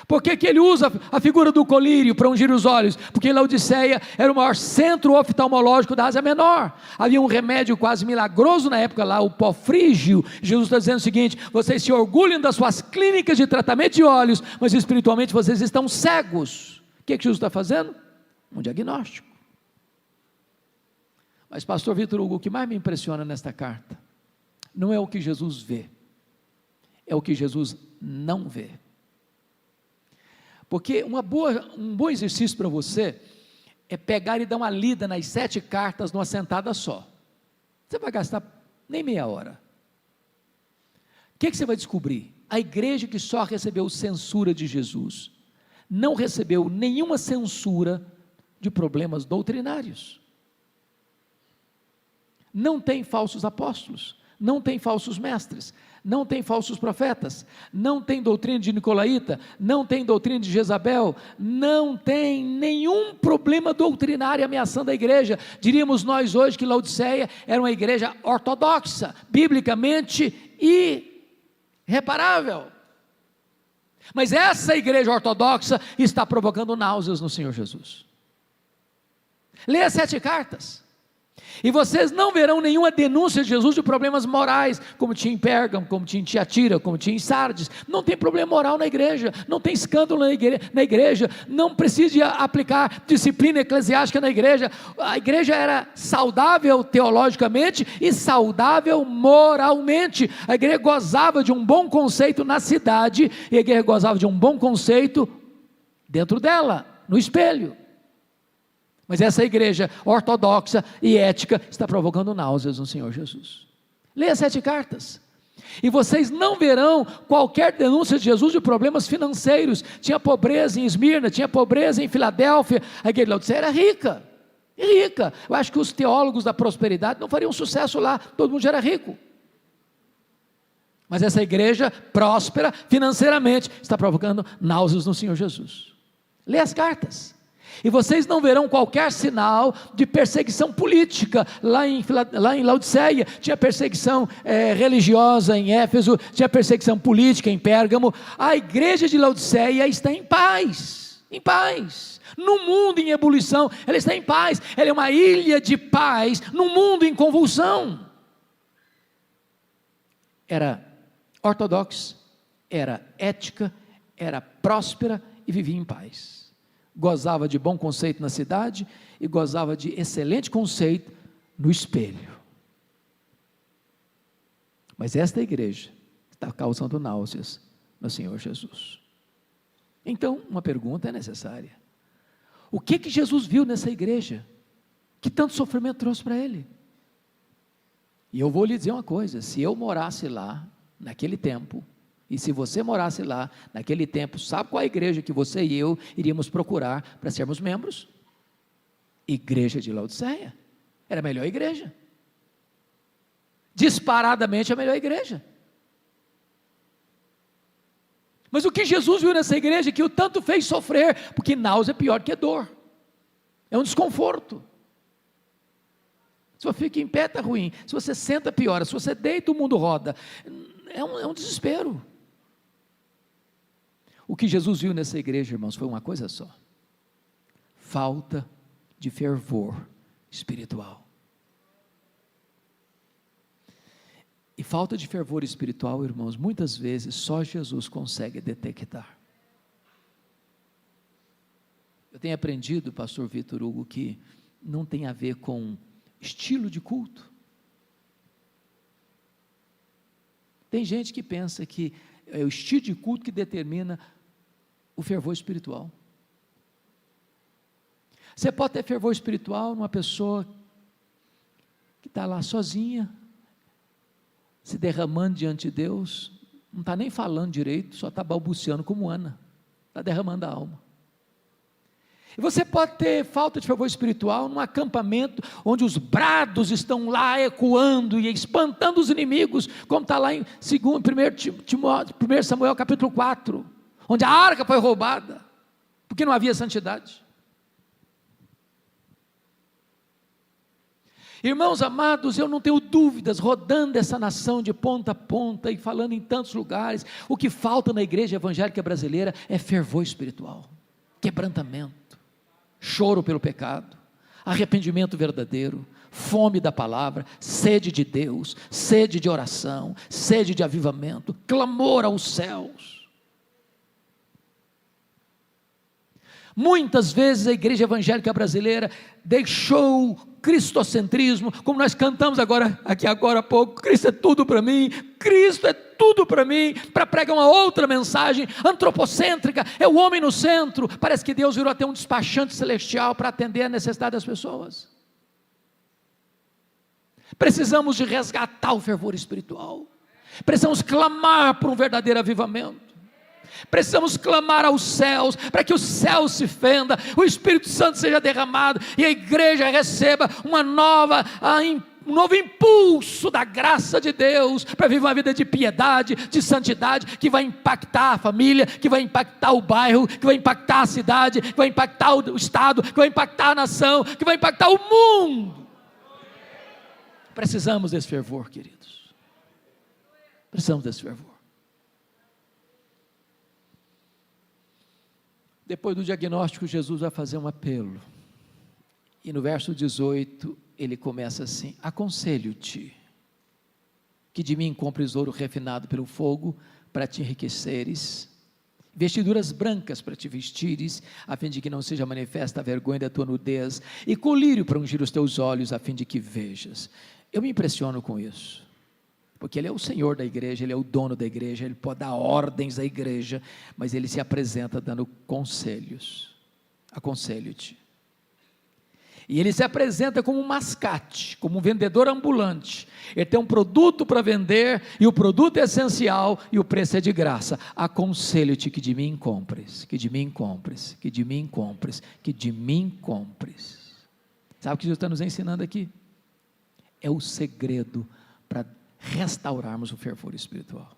Speaker 2: Por que que ele usa a figura do colírio para ungir os olhos? Porque Laodiceia era o maior centro oftalmológico da Ásia Menor. Havia um remédio quase milagroso na época lá, o pó frígio. Jesus está dizendo o seguinte: vocês se orgulham das suas clínicas de tratamento de olhos, mas espiritualmente vocês estão cegos. O que que Jesus está fazendo? Um diagnóstico. Mas pastor Vitor Hugo, o que mais me impressiona nesta carta não é o que Jesus vê, é o que Jesus não vê. Porque um bom exercício para você é pegar e dar uma lida nas 7 cartas numa sentada só. Você vai gastar nem meia hora. O que você vai descobrir? A igreja que só recebeu censura de Jesus não recebeu nenhuma censura de problemas doutrinários. Não tem falsos apóstolos, não tem falsos mestres, não tem falsos profetas, não tem doutrina de Nicolaíta, não tem doutrina de Jezabel, não tem nenhum problema doutrinário ameaçando a igreja. Diríamos nós hoje que Laodiceia era uma igreja ortodoxa, biblicamente irreparável. Mas essa igreja ortodoxa está provocando náuseas no Senhor Jesus. Leia as 7 cartas. E vocês não verão nenhuma denúncia de Jesus de problemas morais, como tinha em Pérgamo, como tinha em Tiatira, como tinha em Sardes. Não tem problema moral na igreja, não tem escândalo na igreja, não precisa aplicar disciplina eclesiástica na igreja. A igreja era saudável teologicamente e saudável moralmente. A igreja gozava de um bom conceito na cidade, e a igreja gozava de um bom conceito dentro dela, no espelho. Mas essa igreja ortodoxa e ética está provocando náuseas no Senhor Jesus. Leia as 7 cartas. E vocês não verão qualquer denúncia de Jesus de problemas financeiros. Tinha pobreza em Esmirna, tinha pobreza em Filadélfia. A igreja de Laodiceia era rica. Eu acho que os teólogos da prosperidade não fariam sucesso lá, todo mundo já era rico. Mas essa igreja próspera financeiramente está provocando náuseas no Senhor Jesus. Leia as cartas. E vocês não verão qualquer sinal de perseguição política. Lá em Laodiceia tinha perseguição religiosa, em Éfeso tinha perseguição política, em Pérgamo. A igreja de Laodiceia está em paz, no mundo em ebulição, ela está em paz. Ela é uma ilha de paz no mundo em convulsão. Era ortodoxa, era ética, era próspera e vivia em paz. Gozava de bom conceito na cidade e gozava de excelente conceito no espelho. Mas esta igreja está causando náuseas no Senhor Jesus. Então, uma pergunta é necessária: o que Jesus viu nessa igreja que tanto sofrimento trouxe para ele? E eu vou lhe dizer uma coisa: se eu morasse lá naquele tempo, e se você morasse lá naquele tempo, sabe qual a igreja que você e eu iríamos procurar para sermos membros? Igreja de Laodiceia. Era a melhor igreja, disparadamente a melhor igreja. Mas o que Jesus viu nessa igreja que o tanto fez sofrer? Porque náusea é pior que dor, é um desconforto. Se você fica em pé está ruim, se você senta piora, se você deita o mundo roda, é um desespero. O que Jesus viu nessa igreja, irmãos, foi uma coisa só: falta de fervor espiritual. E falta de fervor espiritual, irmãos, muitas vezes só Jesus consegue detectar. Eu tenho aprendido, pastor Vitor Hugo, que não tem a ver com estilo de culto. Tem gente que pensa que é o estilo de culto que determina o fervor espiritual. Você pode ter fervor espiritual numa pessoa que está lá sozinha, se derramando diante de Deus, não está nem falando direito, só está balbuciando como Ana, está derramando a alma. E você pode ter falta de fervor espiritual num acampamento onde os brados estão lá ecoando e espantando os inimigos, como está lá em 1 Samuel capítulo 4, onde a arca foi roubada, porque não havia santidade. Irmãos amados, eu não tenho dúvidas, rodando essa nação de ponta a ponta e falando em tantos lugares, o que falta na igreja evangélica brasileira é fervor espiritual, quebrantamento, choro pelo pecado, arrependimento verdadeiro, fome da palavra, sede de Deus, sede de oração, sede de avivamento, clamor aos céus. Muitas vezes a igreja evangélica brasileira deixou o cristocentrismo, como nós cantamos agora há pouco, Cristo é tudo para mim, Cristo é tudo para mim, para pregar uma outra mensagem, antropocêntrica, é o homem no centro. Parece que Deus virou até um despachante celestial para atender a necessidade das pessoas. Precisamos de resgatar o fervor espiritual, precisamos clamar por um verdadeiro avivamento, precisamos clamar aos céus, para que o céu se fenda, o Espírito Santo seja derramado, e a igreja receba um novo impulso da graça de Deus, para viver uma vida de piedade, de santidade, que vai impactar a família, que vai impactar o bairro, que vai impactar a cidade, que vai impactar o estado, que vai impactar a nação, que vai impactar o mundo. Precisamos desse fervor, queridos, precisamos desse fervor. Depois do diagnóstico, Jesus vai fazer um apelo, e no verso 18, ele começa assim: aconselho-te, que de mim compres ouro refinado pelo fogo, para te enriqueceres, vestiduras brancas para te vestires, a fim de que não seja manifesta a vergonha da tua nudez, e colírio para ungir os teus olhos, a fim de que vejas. Eu me impressiono com isso, porque Ele é o Senhor da igreja, Ele é o dono da igreja, Ele pode dar ordens à igreja, mas Ele se apresenta dando conselhos. Aconselho-te. E Ele se apresenta como um mascate, como um vendedor ambulante. Ele tem um produto para vender, e o produto é essencial, e o preço é de graça. Aconselho-te que de mim compres, que de mim compres, que de mim compres, que de mim compres. Sabe o que Jesus está nos ensinando aqui? É o segredo para restaurarmos o fervor espiritual.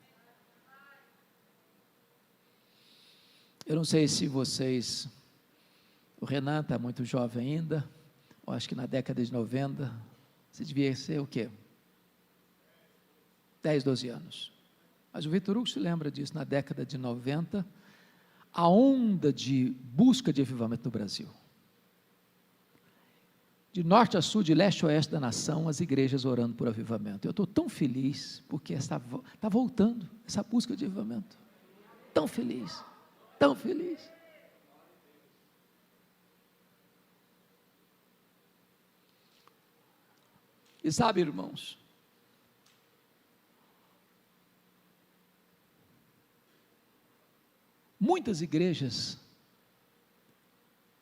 Speaker 2: Eu não sei se vocês, o Renan está muito jovem ainda, eu acho que na década de 90, você devia ser o quê? 10, 12 anos. Mas o Vitor Hugo se lembra disso, na década de 90, a onda de busca de avivamento no Brasil. De norte a sul, de leste a oeste da nação, as igrejas orando por avivamento. Eu estou tão feliz, porque está voltando essa busca de avivamento. Tão feliz, tão feliz. E sabe, irmãos, muitas igrejas,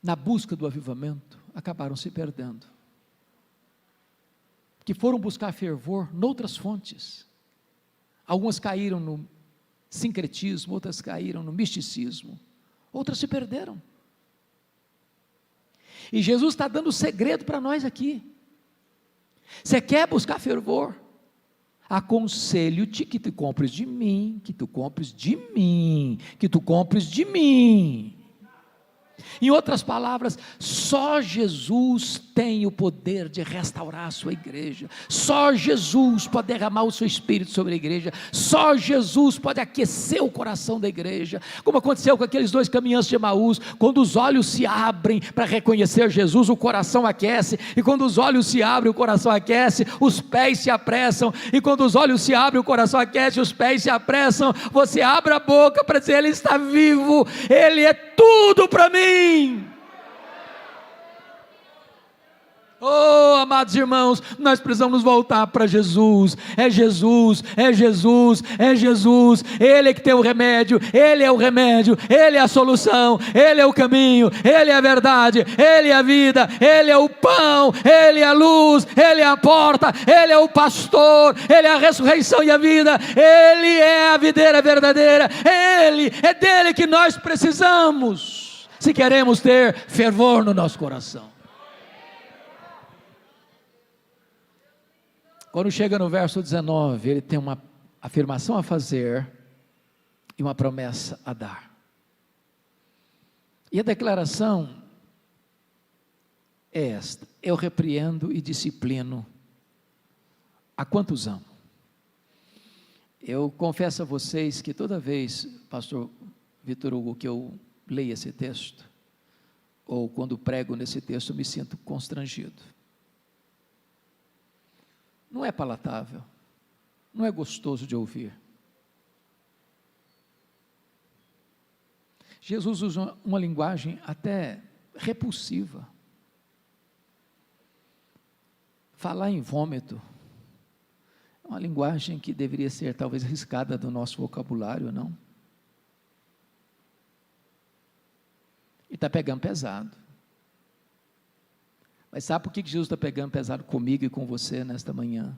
Speaker 2: na busca do avivamento, acabaram se perdendo, que foram buscar fervor noutras fontes. Algumas caíram no sincretismo, outras caíram no misticismo, outras se perderam. E Jesus está dando o segredo para nós aqui. Você quer buscar fervor? Aconselho-te que tu compres de mim, que tu compres de mim, que tu compres de mim. Em outras palavras, só Jesus tem o poder de restaurar a sua igreja, só Jesus pode derramar o seu Espírito sobre a igreja, só Jesus pode aquecer o coração da igreja, como aconteceu com aqueles 2 caminhantes de Emaús. Quando os olhos se abrem para reconhecer Jesus, o coração aquece, e quando os olhos se abrem, o coração aquece, os pés se apressam, e quando os olhos se abrem, o coração aquece, os pés se apressam, você abre a boca para dizer: Ele está vivo, Ele é tudo para mim. Oh, amados irmãos, nós precisamos voltar para Jesus. É Jesus, é Jesus, é Jesus. Ele é que tem o remédio, Ele é o remédio, Ele é a solução, Ele é o caminho, Ele é a verdade, Ele é a vida, Ele é o pão, Ele é a luz, Ele é a porta, Ele é o pastor, Ele é a ressurreição e a vida, Ele é a videira verdadeira, é dele que nós precisamos, se queremos ter fervor no nosso coração. Quando chega no verso 19, ele tem uma afirmação a fazer e uma promessa a dar. E a declaração é esta: eu repreendo e disciplino A quantos amo? Eu confesso a vocês que toda vez, pastor Vitor Hugo, que eu leio esse texto, ou quando prego nesse texto, eu me sinto constrangido. Não é palatável, não é gostoso de ouvir. Jesus usa uma linguagem até repulsiva. Falar em vômito é uma linguagem que deveria ser talvez riscada do nosso vocabulário, não? E está pegando pesado. Mas sabe por que Jesus está pegando pesado comigo e com você nesta manhã?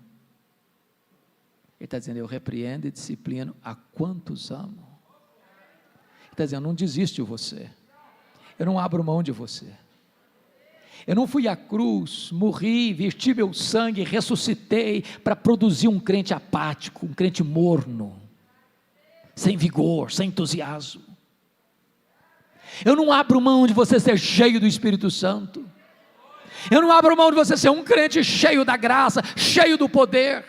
Speaker 2: Ele está dizendo, eu repreendo e disciplino a quantos amo. Ele está dizendo, eu não desisto de você. Eu não abro mão de você. Eu não fui à cruz, morri, verti meu sangue, ressuscitei para produzir um crente apático, um crente morno, sem vigor, sem entusiasmo. Eu não abro mão de você ser cheio do Espírito Santo. Eu não abro mão de você ser um crente cheio da graça, cheio do poder.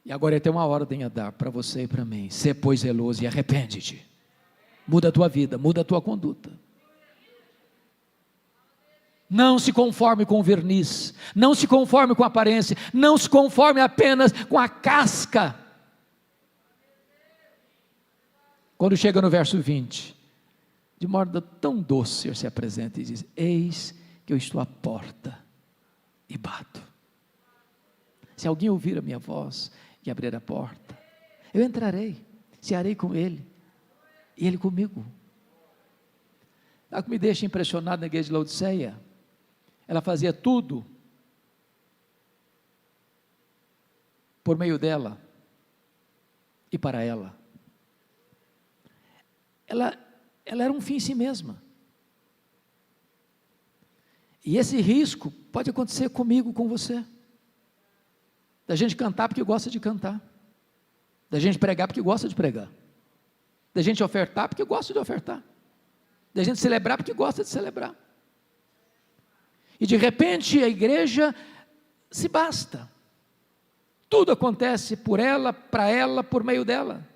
Speaker 2: E agora tem uma ordem a dar para você e para mim. Sê, pois, zeloso e arrepende-te. Muda a tua vida, muda a tua conduta. Não se conforme com o verniz, não se conforme com a aparência, não se conforme apenas com a casca. Quando chega no verso 20, de modo tão doce, ele se apresenta e diz, eis que eu estou à porta e bato. Se alguém ouvir a minha voz e abrir a porta, eu entrarei, cearei com ele, e ele comigo. Sabe o que me deixa impressionado na igreja de Laodiceia? Ela fazia tudo por meio dela e para ela. Ela era um fim em si mesma. E esse risco pode acontecer comigo, com você. Da gente cantar porque gosta de cantar. Da gente pregar porque gosta de pregar. Da gente ofertar porque gosta de ofertar. Da gente celebrar porque gosta de celebrar. E de repente a igreja se basta. Tudo acontece por ela, para ela, por meio dela.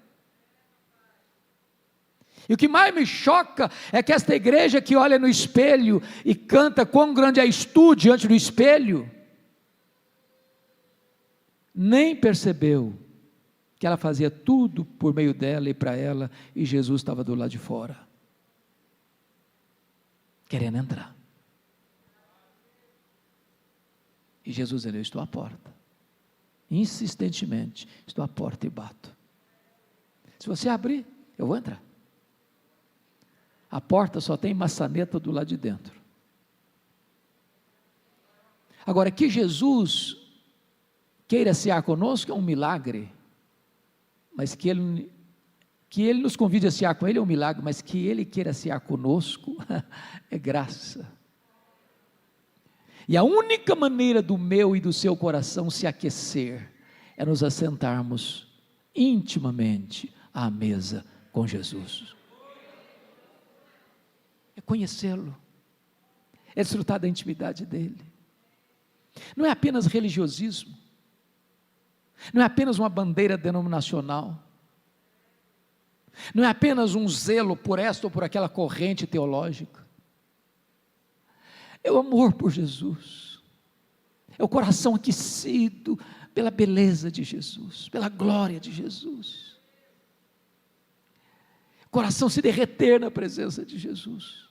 Speaker 2: E o que mais me choca é que esta igreja que olha no espelho e canta quão grande és tu diante do espelho, nem percebeu que ela fazia tudo por meio dela e para ela, e Jesus estava do lado de fora, querendo entrar. E Jesus disse, eu estou à porta, insistentemente, estou à porta e bato. Se você abrir, eu vou entrar. A porta só tem maçaneta do lado de dentro. Agora, que Jesus queira cear conosco é um milagre, mas que Ele nos convide a cear com Ele é um milagre, mas que Ele queira cear conosco é graça. E a única maneira do meu e do seu coração se aquecer é nos assentarmos intimamente à mesa com Jesus. É conhecê-lo, é desfrutar da intimidade dele. Não é apenas religiosismo, não é apenas uma bandeira denominacional, não é apenas um zelo por esta ou por aquela corrente teológica, é o amor por Jesus, é o coração aquecido pela beleza de Jesus, pela glória de Jesus, o coração se derreter na presença de Jesus.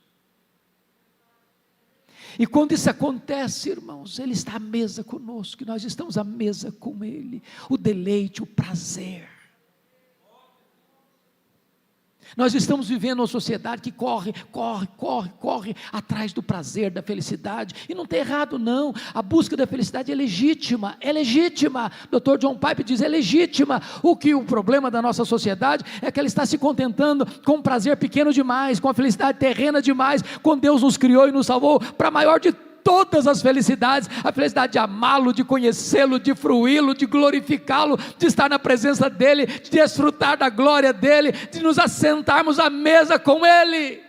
Speaker 2: E quando isso acontece, irmãos, Ele está à mesa conosco, e nós estamos à mesa com Ele, o deleite, o prazer. Nós estamos vivendo uma sociedade que corre atrás do prazer, da felicidade, e não está errado não, a busca da felicidade é legítima, Dr. John Piper diz, é legítima. O problema da nossa sociedade é que ela está se contentando com um prazer pequeno demais, com a felicidade terrena demais, quando Deus nos criou e nos salvou para a maior de todas as felicidades, a felicidade de amá-lo, de conhecê-lo, de fruí-lo, de glorificá-lo, de estar na presença dEle, de desfrutar da glória dEle, de nos assentarmos à mesa com Ele.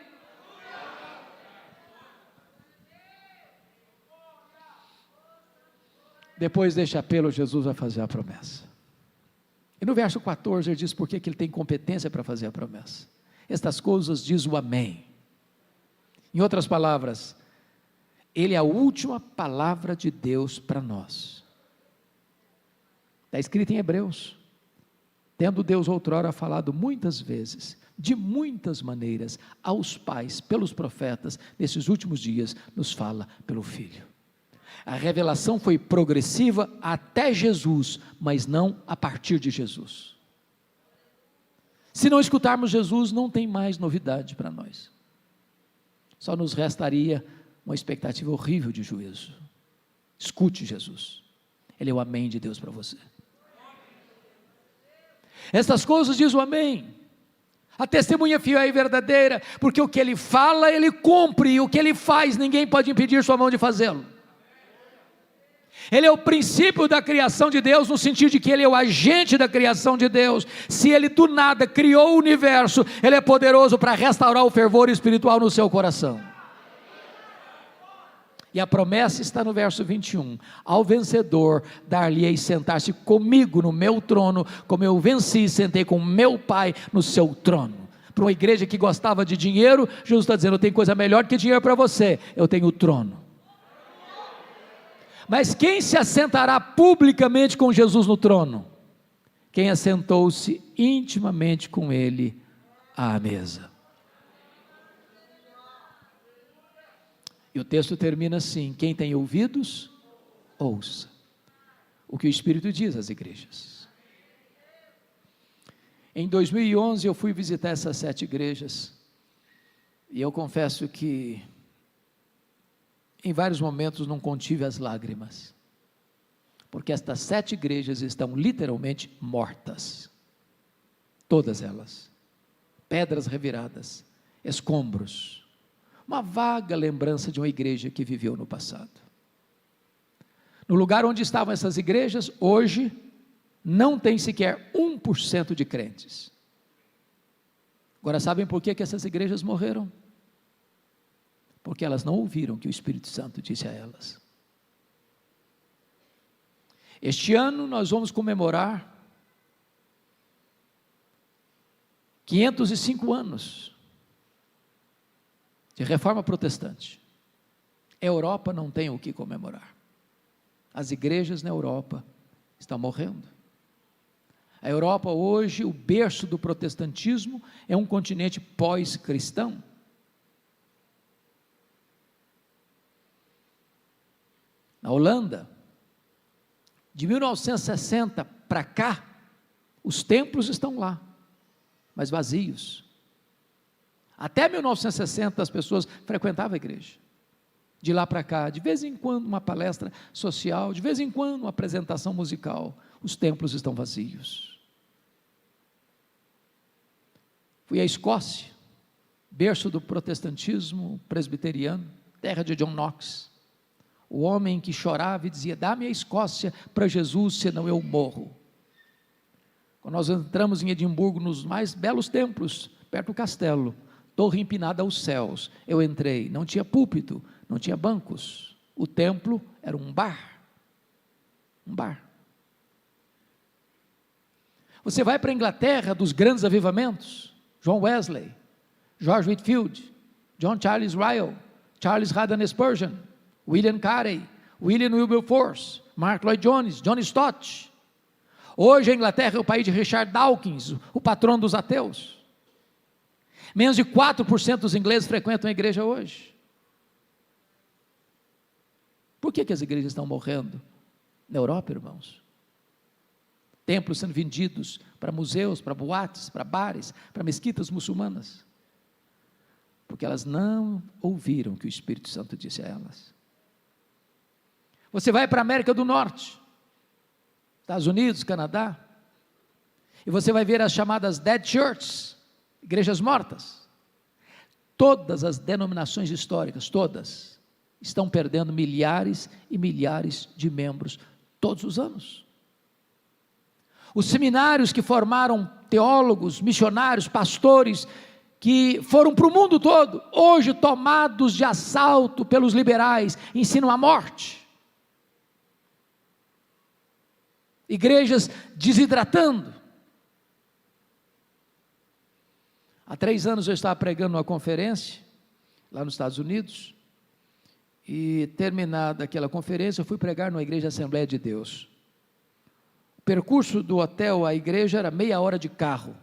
Speaker 2: Depois deste apelo, Jesus vai fazer a promessa. E no verso 14 ele diz por que ele tem competência para fazer a promessa. Estas coisas diz o amém. Em outras palavras, ele é a última palavra de Deus para nós. Está escrito em Hebreus. Tendo Deus outrora falado muitas vezes, de muitas maneiras, aos pais, pelos profetas, nesses últimos dias, nos fala pelo Filho. A revelação foi progressiva até Jesus, mas não a partir de Jesus. Se não escutarmos Jesus, não tem mais novidade para nós. Só nos restaria uma expectativa horrível de juízo. Escute Jesus. Ele é o amém de Deus para você. Estas coisas diz o amém. A testemunha fiel e verdadeira, porque o que ele fala, ele cumpre, e o que ele faz, ninguém pode impedir sua mão de fazê-lo. Ele é o princípio da criação de Deus, no sentido de que ele é o agente da criação de Deus. Se ele do nada criou o universo, ele é poderoso para restaurar o fervor espiritual no seu coração. E a promessa está no verso 21, ao vencedor dar-lhe-ei sentar-se comigo no meu trono, como eu venci e sentei com meu Pai no seu trono. Para uma igreja que gostava de dinheiro, Jesus está dizendo, eu tenho coisa melhor que dinheiro para você, eu tenho o trono. Mas quem se assentará publicamente com Jesus no trono? Quem assentou-se intimamente com ele à mesa. E o texto termina assim, quem tem ouvidos, ouça o que o Espírito diz às igrejas. Em 2011 eu fui visitar essas 7 igrejas, e eu confesso que em vários momentos não contive as lágrimas, porque estas 7 igrejas estão literalmente mortas, todas elas, pedras reviradas, escombros, uma vaga lembrança de uma igreja que viveu no passado. No lugar onde estavam essas igrejas, hoje, não tem sequer 1% de crentes. Agora sabem por que essas igrejas morreram? Porque elas não ouviram o que o Espírito Santo disse a elas. Este ano nós vamos comemorar 505 anos de reforma protestante. A Europa não tem o que comemorar. As igrejas na Europa estão morrendo. A Europa hoje, o berço do protestantismo, é um continente pós-cristão. Na Holanda, de 1960 para cá, os templos estão lá, mas vazios. Até 1960 as pessoas frequentavam a igreja. De lá para cá, de vez em quando uma palestra social, de vez em quando uma apresentação musical, os templos estão vazios. Fui à Escócia, berço do protestantismo presbiteriano, terra de John Knox. O homem que chorava e dizia, dá-me a Escócia para Jesus, senão eu morro. Quando nós entramos em Edimburgo, nos mais belos templos, perto do castelo, torre empinada aos céus, eu entrei, não tinha púlpito, não tinha bancos, o templo era um bar. Você vai para a Inglaterra, dos grandes avivamentos, John Wesley, George Whitefield, John Charles Ryle, Charles Haddon Spurgeon, William Carey, William Wilberforce, Mark Lloyd Jones, John Stott. Hoje a Inglaterra é o país de Richard Dawkins, o patrono dos ateus. Menos de 4% dos ingleses frequentam a igreja hoje. Por que as igrejas estão morrendo na Europa, irmãos? Templos sendo vendidos para museus, para boates, para bares, para mesquitas muçulmanas. Porque elas não ouviram o que o Espírito Santo disse a elas. Você vai para a América do Norte, Estados Unidos, Canadá, e você vai ver as chamadas dead churches, igrejas mortas. Todas as denominações históricas, todas, estão perdendo milhares e milhares de membros todos os anos. Os seminários que formaram teólogos, missionários, pastores, que foram para o mundo todo, hoje tomados de assalto pelos liberais, ensinam a morte. igrejas desidratando. Há 3 anos eu estava pregando numa conferência, lá nos Estados Unidos, e terminada aquela conferência, eu fui pregar numa igreja Assembleia de Deus. O percurso do hotel à igreja era meia hora de carro.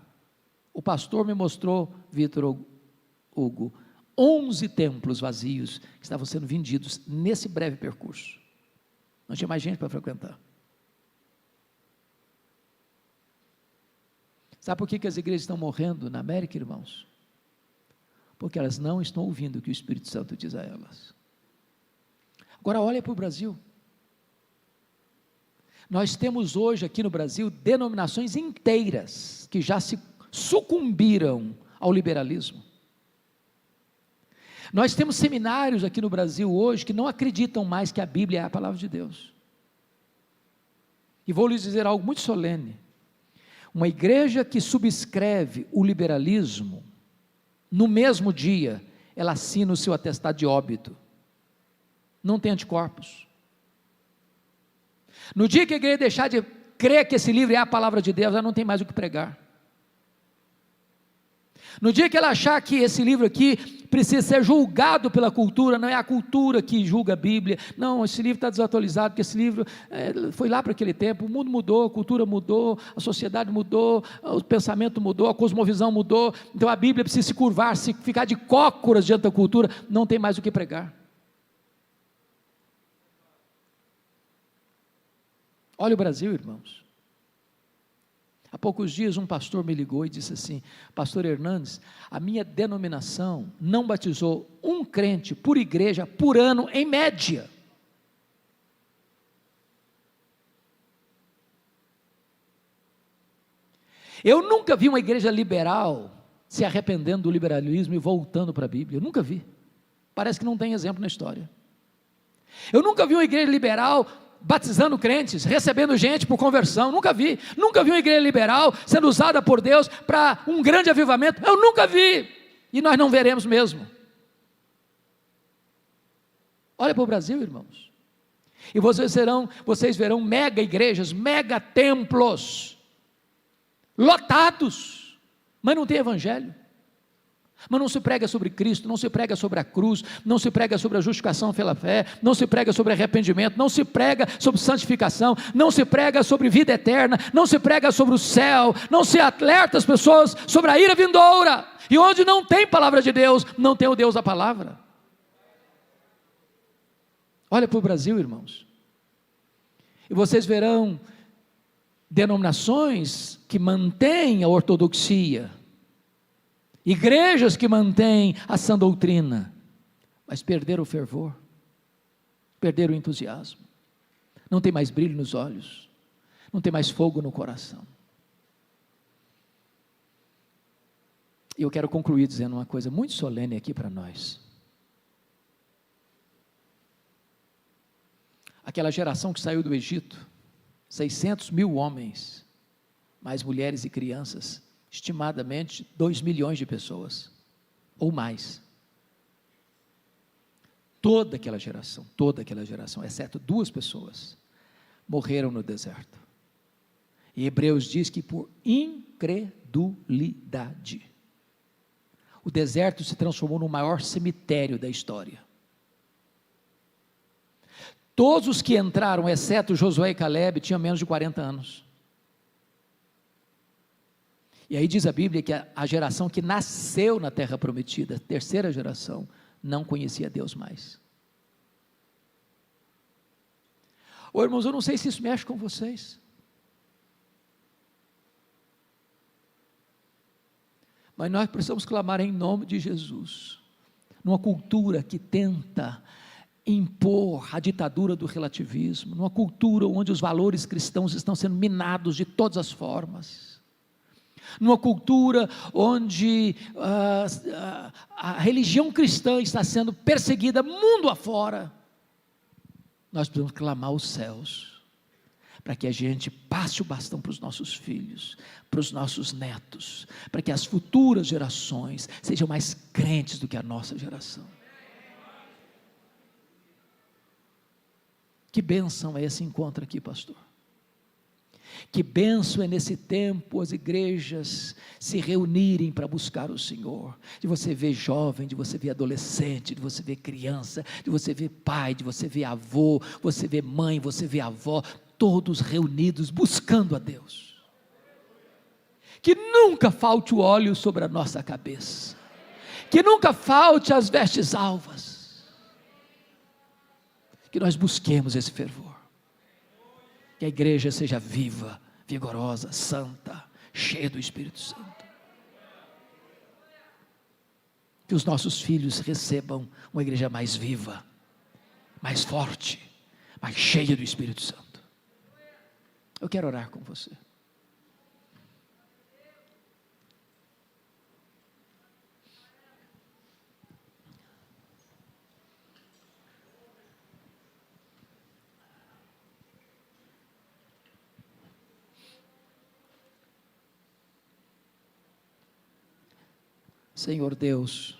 Speaker 2: O pastor me mostrou, Vitor Hugo, 11 templos vazios que estavam sendo vendidos nesse breve percurso. Não tinha mais gente para frequentar. Sabe por que as igrejas estão morrendo na América, irmãos? Porque elas não estão ouvindo o que o Espírito Santo diz a elas. Agora olha para o Brasil. Nós temos hoje aqui no Brasil denominações inteiras que já se sucumbiram ao liberalismo. Nós temos seminários aqui no Brasil hoje que não acreditam mais que a Bíblia é a palavra de Deus. E vou lhes dizer algo muito solene. Uma igreja que subscreve o liberalismo, no mesmo dia, ela assina o seu atestado de óbito. Não tem anticorpos. No dia que a igreja deixar de crer que esse livro é a palavra de Deus, ela não tem mais o que pregar. No dia que ela achar que esse livro aqui precisa ser julgado pela cultura, não é a cultura que julga a Bíblia, não, esse livro está desatualizado, porque esse livro foi lá para aquele tempo, o mundo mudou, a cultura mudou, a sociedade mudou, o pensamento mudou, a cosmovisão mudou, então a Bíblia precisa se curvar, se ficar de cócoras diante da cultura, não tem mais o que pregar. Olha o Brasil, irmãos. Há poucos dias um pastor me ligou e disse assim: pastor Hernandes, a minha denominação não batizou um crente por igreja por ano em média. Eu nunca vi uma igreja liberal se arrependendo do liberalismo e voltando para a Bíblia, eu nunca vi. Parece que não tem exemplo na história. Eu nunca vi uma igreja liberal batizando crentes, recebendo gente por conversão, nunca vi uma igreja liberal sendo usada por Deus para um grande avivamento, eu nunca vi, e nós não veremos mesmo. Olha para o Brasil, irmãos, e vocês verão mega igrejas, mega templos, lotados, mas não tem evangelho. Mas não se prega sobre Cristo, não se prega sobre a cruz, não se prega sobre a justificação pela fé, não se prega sobre arrependimento, não se prega sobre santificação, não se prega sobre vida eterna, não se prega sobre o céu, não se alerta as pessoas sobre a ira vindoura, e onde não tem palavra de Deus, não tem o Deus da palavra. Olha para o Brasil, irmãos, e vocês verão denominações que mantêm a ortodoxia, igrejas que mantêm a sã doutrina, mas perderam o fervor, perderam o entusiasmo, não tem mais brilho nos olhos, não tem mais fogo no coração. E eu quero concluir dizendo uma coisa muito solene aqui para nós. Aquela geração que saiu do Egito, 600 mil homens, mais mulheres e crianças, estimadamente 2 milhões de pessoas, ou mais. Toda aquela geração, exceto 2 pessoas, morreram no deserto. E Hebreus diz que por incredulidade, o deserto se transformou no maior cemitério da história. Todos os que entraram, exceto Josué e Caleb, tinham menos de 40 anos. E aí diz a Bíblia que a geração que nasceu na terra prometida, a terceira geração, não conhecia Deus mais. Ô irmãos, eu não sei se isso mexe com vocês, mas nós precisamos clamar em nome de Jesus, numa cultura que tenta impor a ditadura do relativismo, numa cultura onde os valores cristãos estão sendo minados de todas as formas, numa cultura onde a religião cristã está sendo perseguida mundo afora. Nós precisamos clamar aos céus, para que a gente passe o bastão para os nossos filhos, para os nossos netos, para que as futuras gerações sejam mais crentes do que a nossa geração. Que bênção é esse encontro aqui, pastor. Que bênção é nesse tempo as igrejas se reunirem para buscar o Senhor, de você ver jovem, de você ver adolescente, de você ver criança, de você ver pai, de você ver avô, você ver mãe, você ver avó, todos reunidos buscando a Deus. Que nunca falte o óleo sobre a nossa cabeça, que nunca falte as vestes alvas, que nós busquemos esse fervor, que a igreja seja viva, vigorosa, santa, cheia do Espírito Santo, que os nossos filhos recebam uma igreja mais viva, mais forte, mais cheia do Espírito Santo. Eu quero orar com você. Senhor Deus,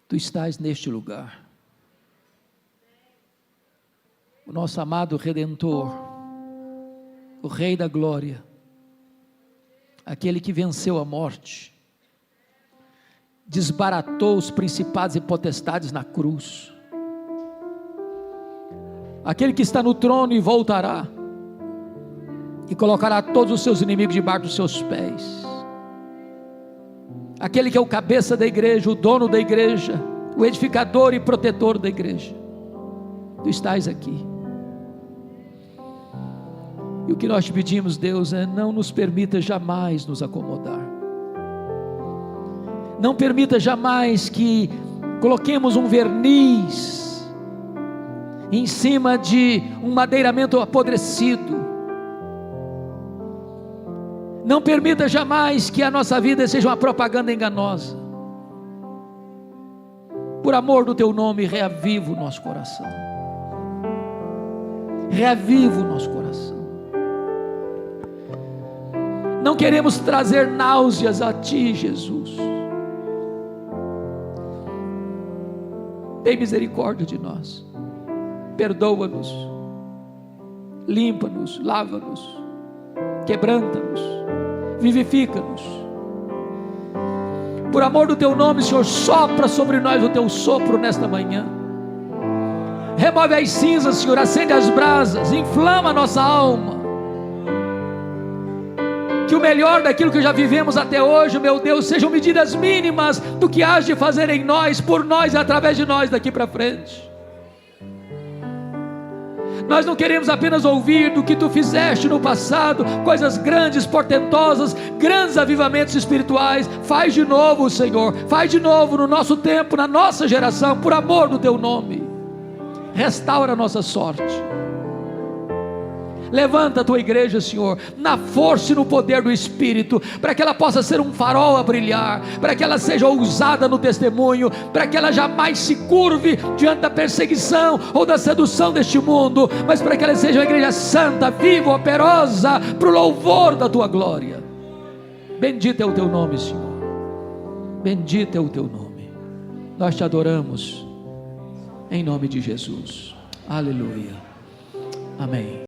Speaker 2: Tu estás neste lugar, o nosso amado Redentor, o Rei da Glória, aquele que venceu a morte, desbaratou os principados e potestades na cruz, aquele que está no trono e voltará, e colocará todos os seus inimigos debaixo dos seus pés, aquele que é o cabeça da igreja, o dono da igreja, o edificador e protetor da igreja. Tu estás aqui, e o que nós te pedimos, Deus, é: não nos permita jamais nos acomodar, não permita jamais que coloquemos um verniz em cima de um madeiramento apodrecido. Não permita jamais que a nossa vida seja uma propaganda enganosa. Por amor do Teu nome, reaviva o nosso coração. Reaviva o nosso coração. Não queremos trazer náuseas a Ti, Jesus. Tem misericórdia de nós. Perdoa-nos. Limpa-nos, lava-nos, quebranta-nos, vivifica-nos. Por amor do Teu nome, Senhor, sopra sobre nós o Teu sopro nesta manhã. Remove as cinzas, Senhor, acende as brasas, inflama a nossa alma. Que o melhor daquilo que já vivemos até hoje, meu Deus, sejam medidas mínimas do que hás de fazer em nós, por nós e através de nós daqui para frente. Nós não queremos apenas ouvir do que Tu fizeste no passado, coisas grandes, portentosas, grandes avivamentos espirituais. Faz de novo, Senhor, faz de novo no nosso tempo, na nossa geração, por amor do Teu nome. Restaura a nossa sorte. Levanta a Tua igreja, Senhor, na força e no poder do Espírito, para que ela possa ser um farol a brilhar, para que ela seja ousada no testemunho, para que ela jamais se curve diante da perseguição ou da sedução deste mundo, mas para que ela seja uma igreja santa, viva, operosa, para o louvor da Tua glória. Bendito é o Teu nome, Senhor, bendito é o Teu nome. Nós Te adoramos em nome de Jesus. Aleluia. Amém.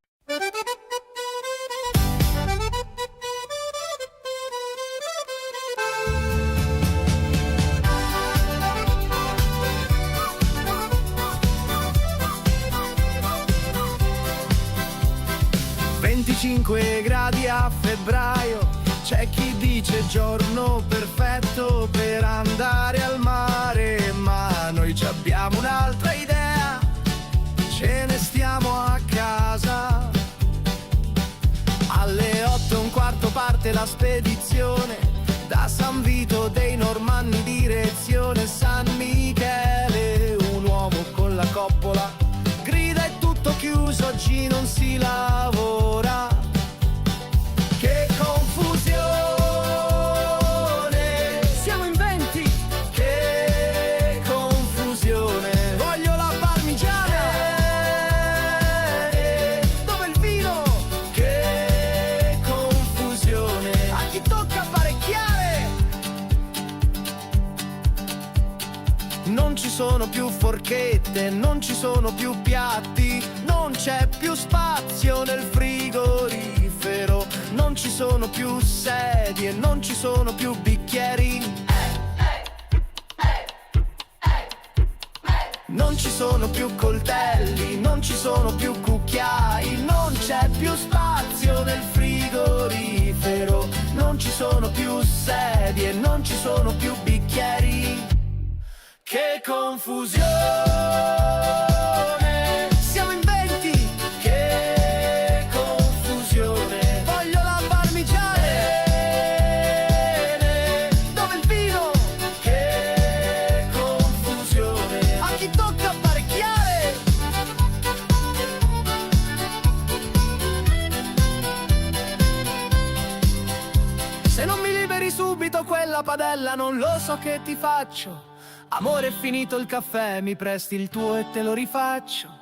Speaker 3: Gradi a febbraio, c'è chi dice giorno perfetto per andare al mare, ma noi ci abbiamo un'altra idea, ce ne stiamo a casa. Alle 8:15 parte la spedizione, da San Vito dei Normanni direzione San Michele, un uomo con la coppola, grida è tutto chiuso, oggi non si lavora. Che confusione, siamo in 20, che confusione, voglio la parmigiana, dove il vino, che confusione, a chi tocca apparecchiare, non ci sono più forchette, non ci sono più piatti, non c'è più spazio nel frigorifero, non ci sono più sedie, non ci sono più bicchieri. Non ci sono più coltelli, non ci sono più cucchiai, non c'è più spazio nel frigorifero, non ci sono più sedie, non ci sono più bicchieri. Che confusione! Siamo in 20! Che confusione! Voglio la parmigiane! Dove il vino? Che confusione! A chi tocca apparecchiare? Se non mi liberi subito quella padella, non lo so che ti faccio. Amore, è finito il caffè, mi presti il tuo e te lo rifaccio.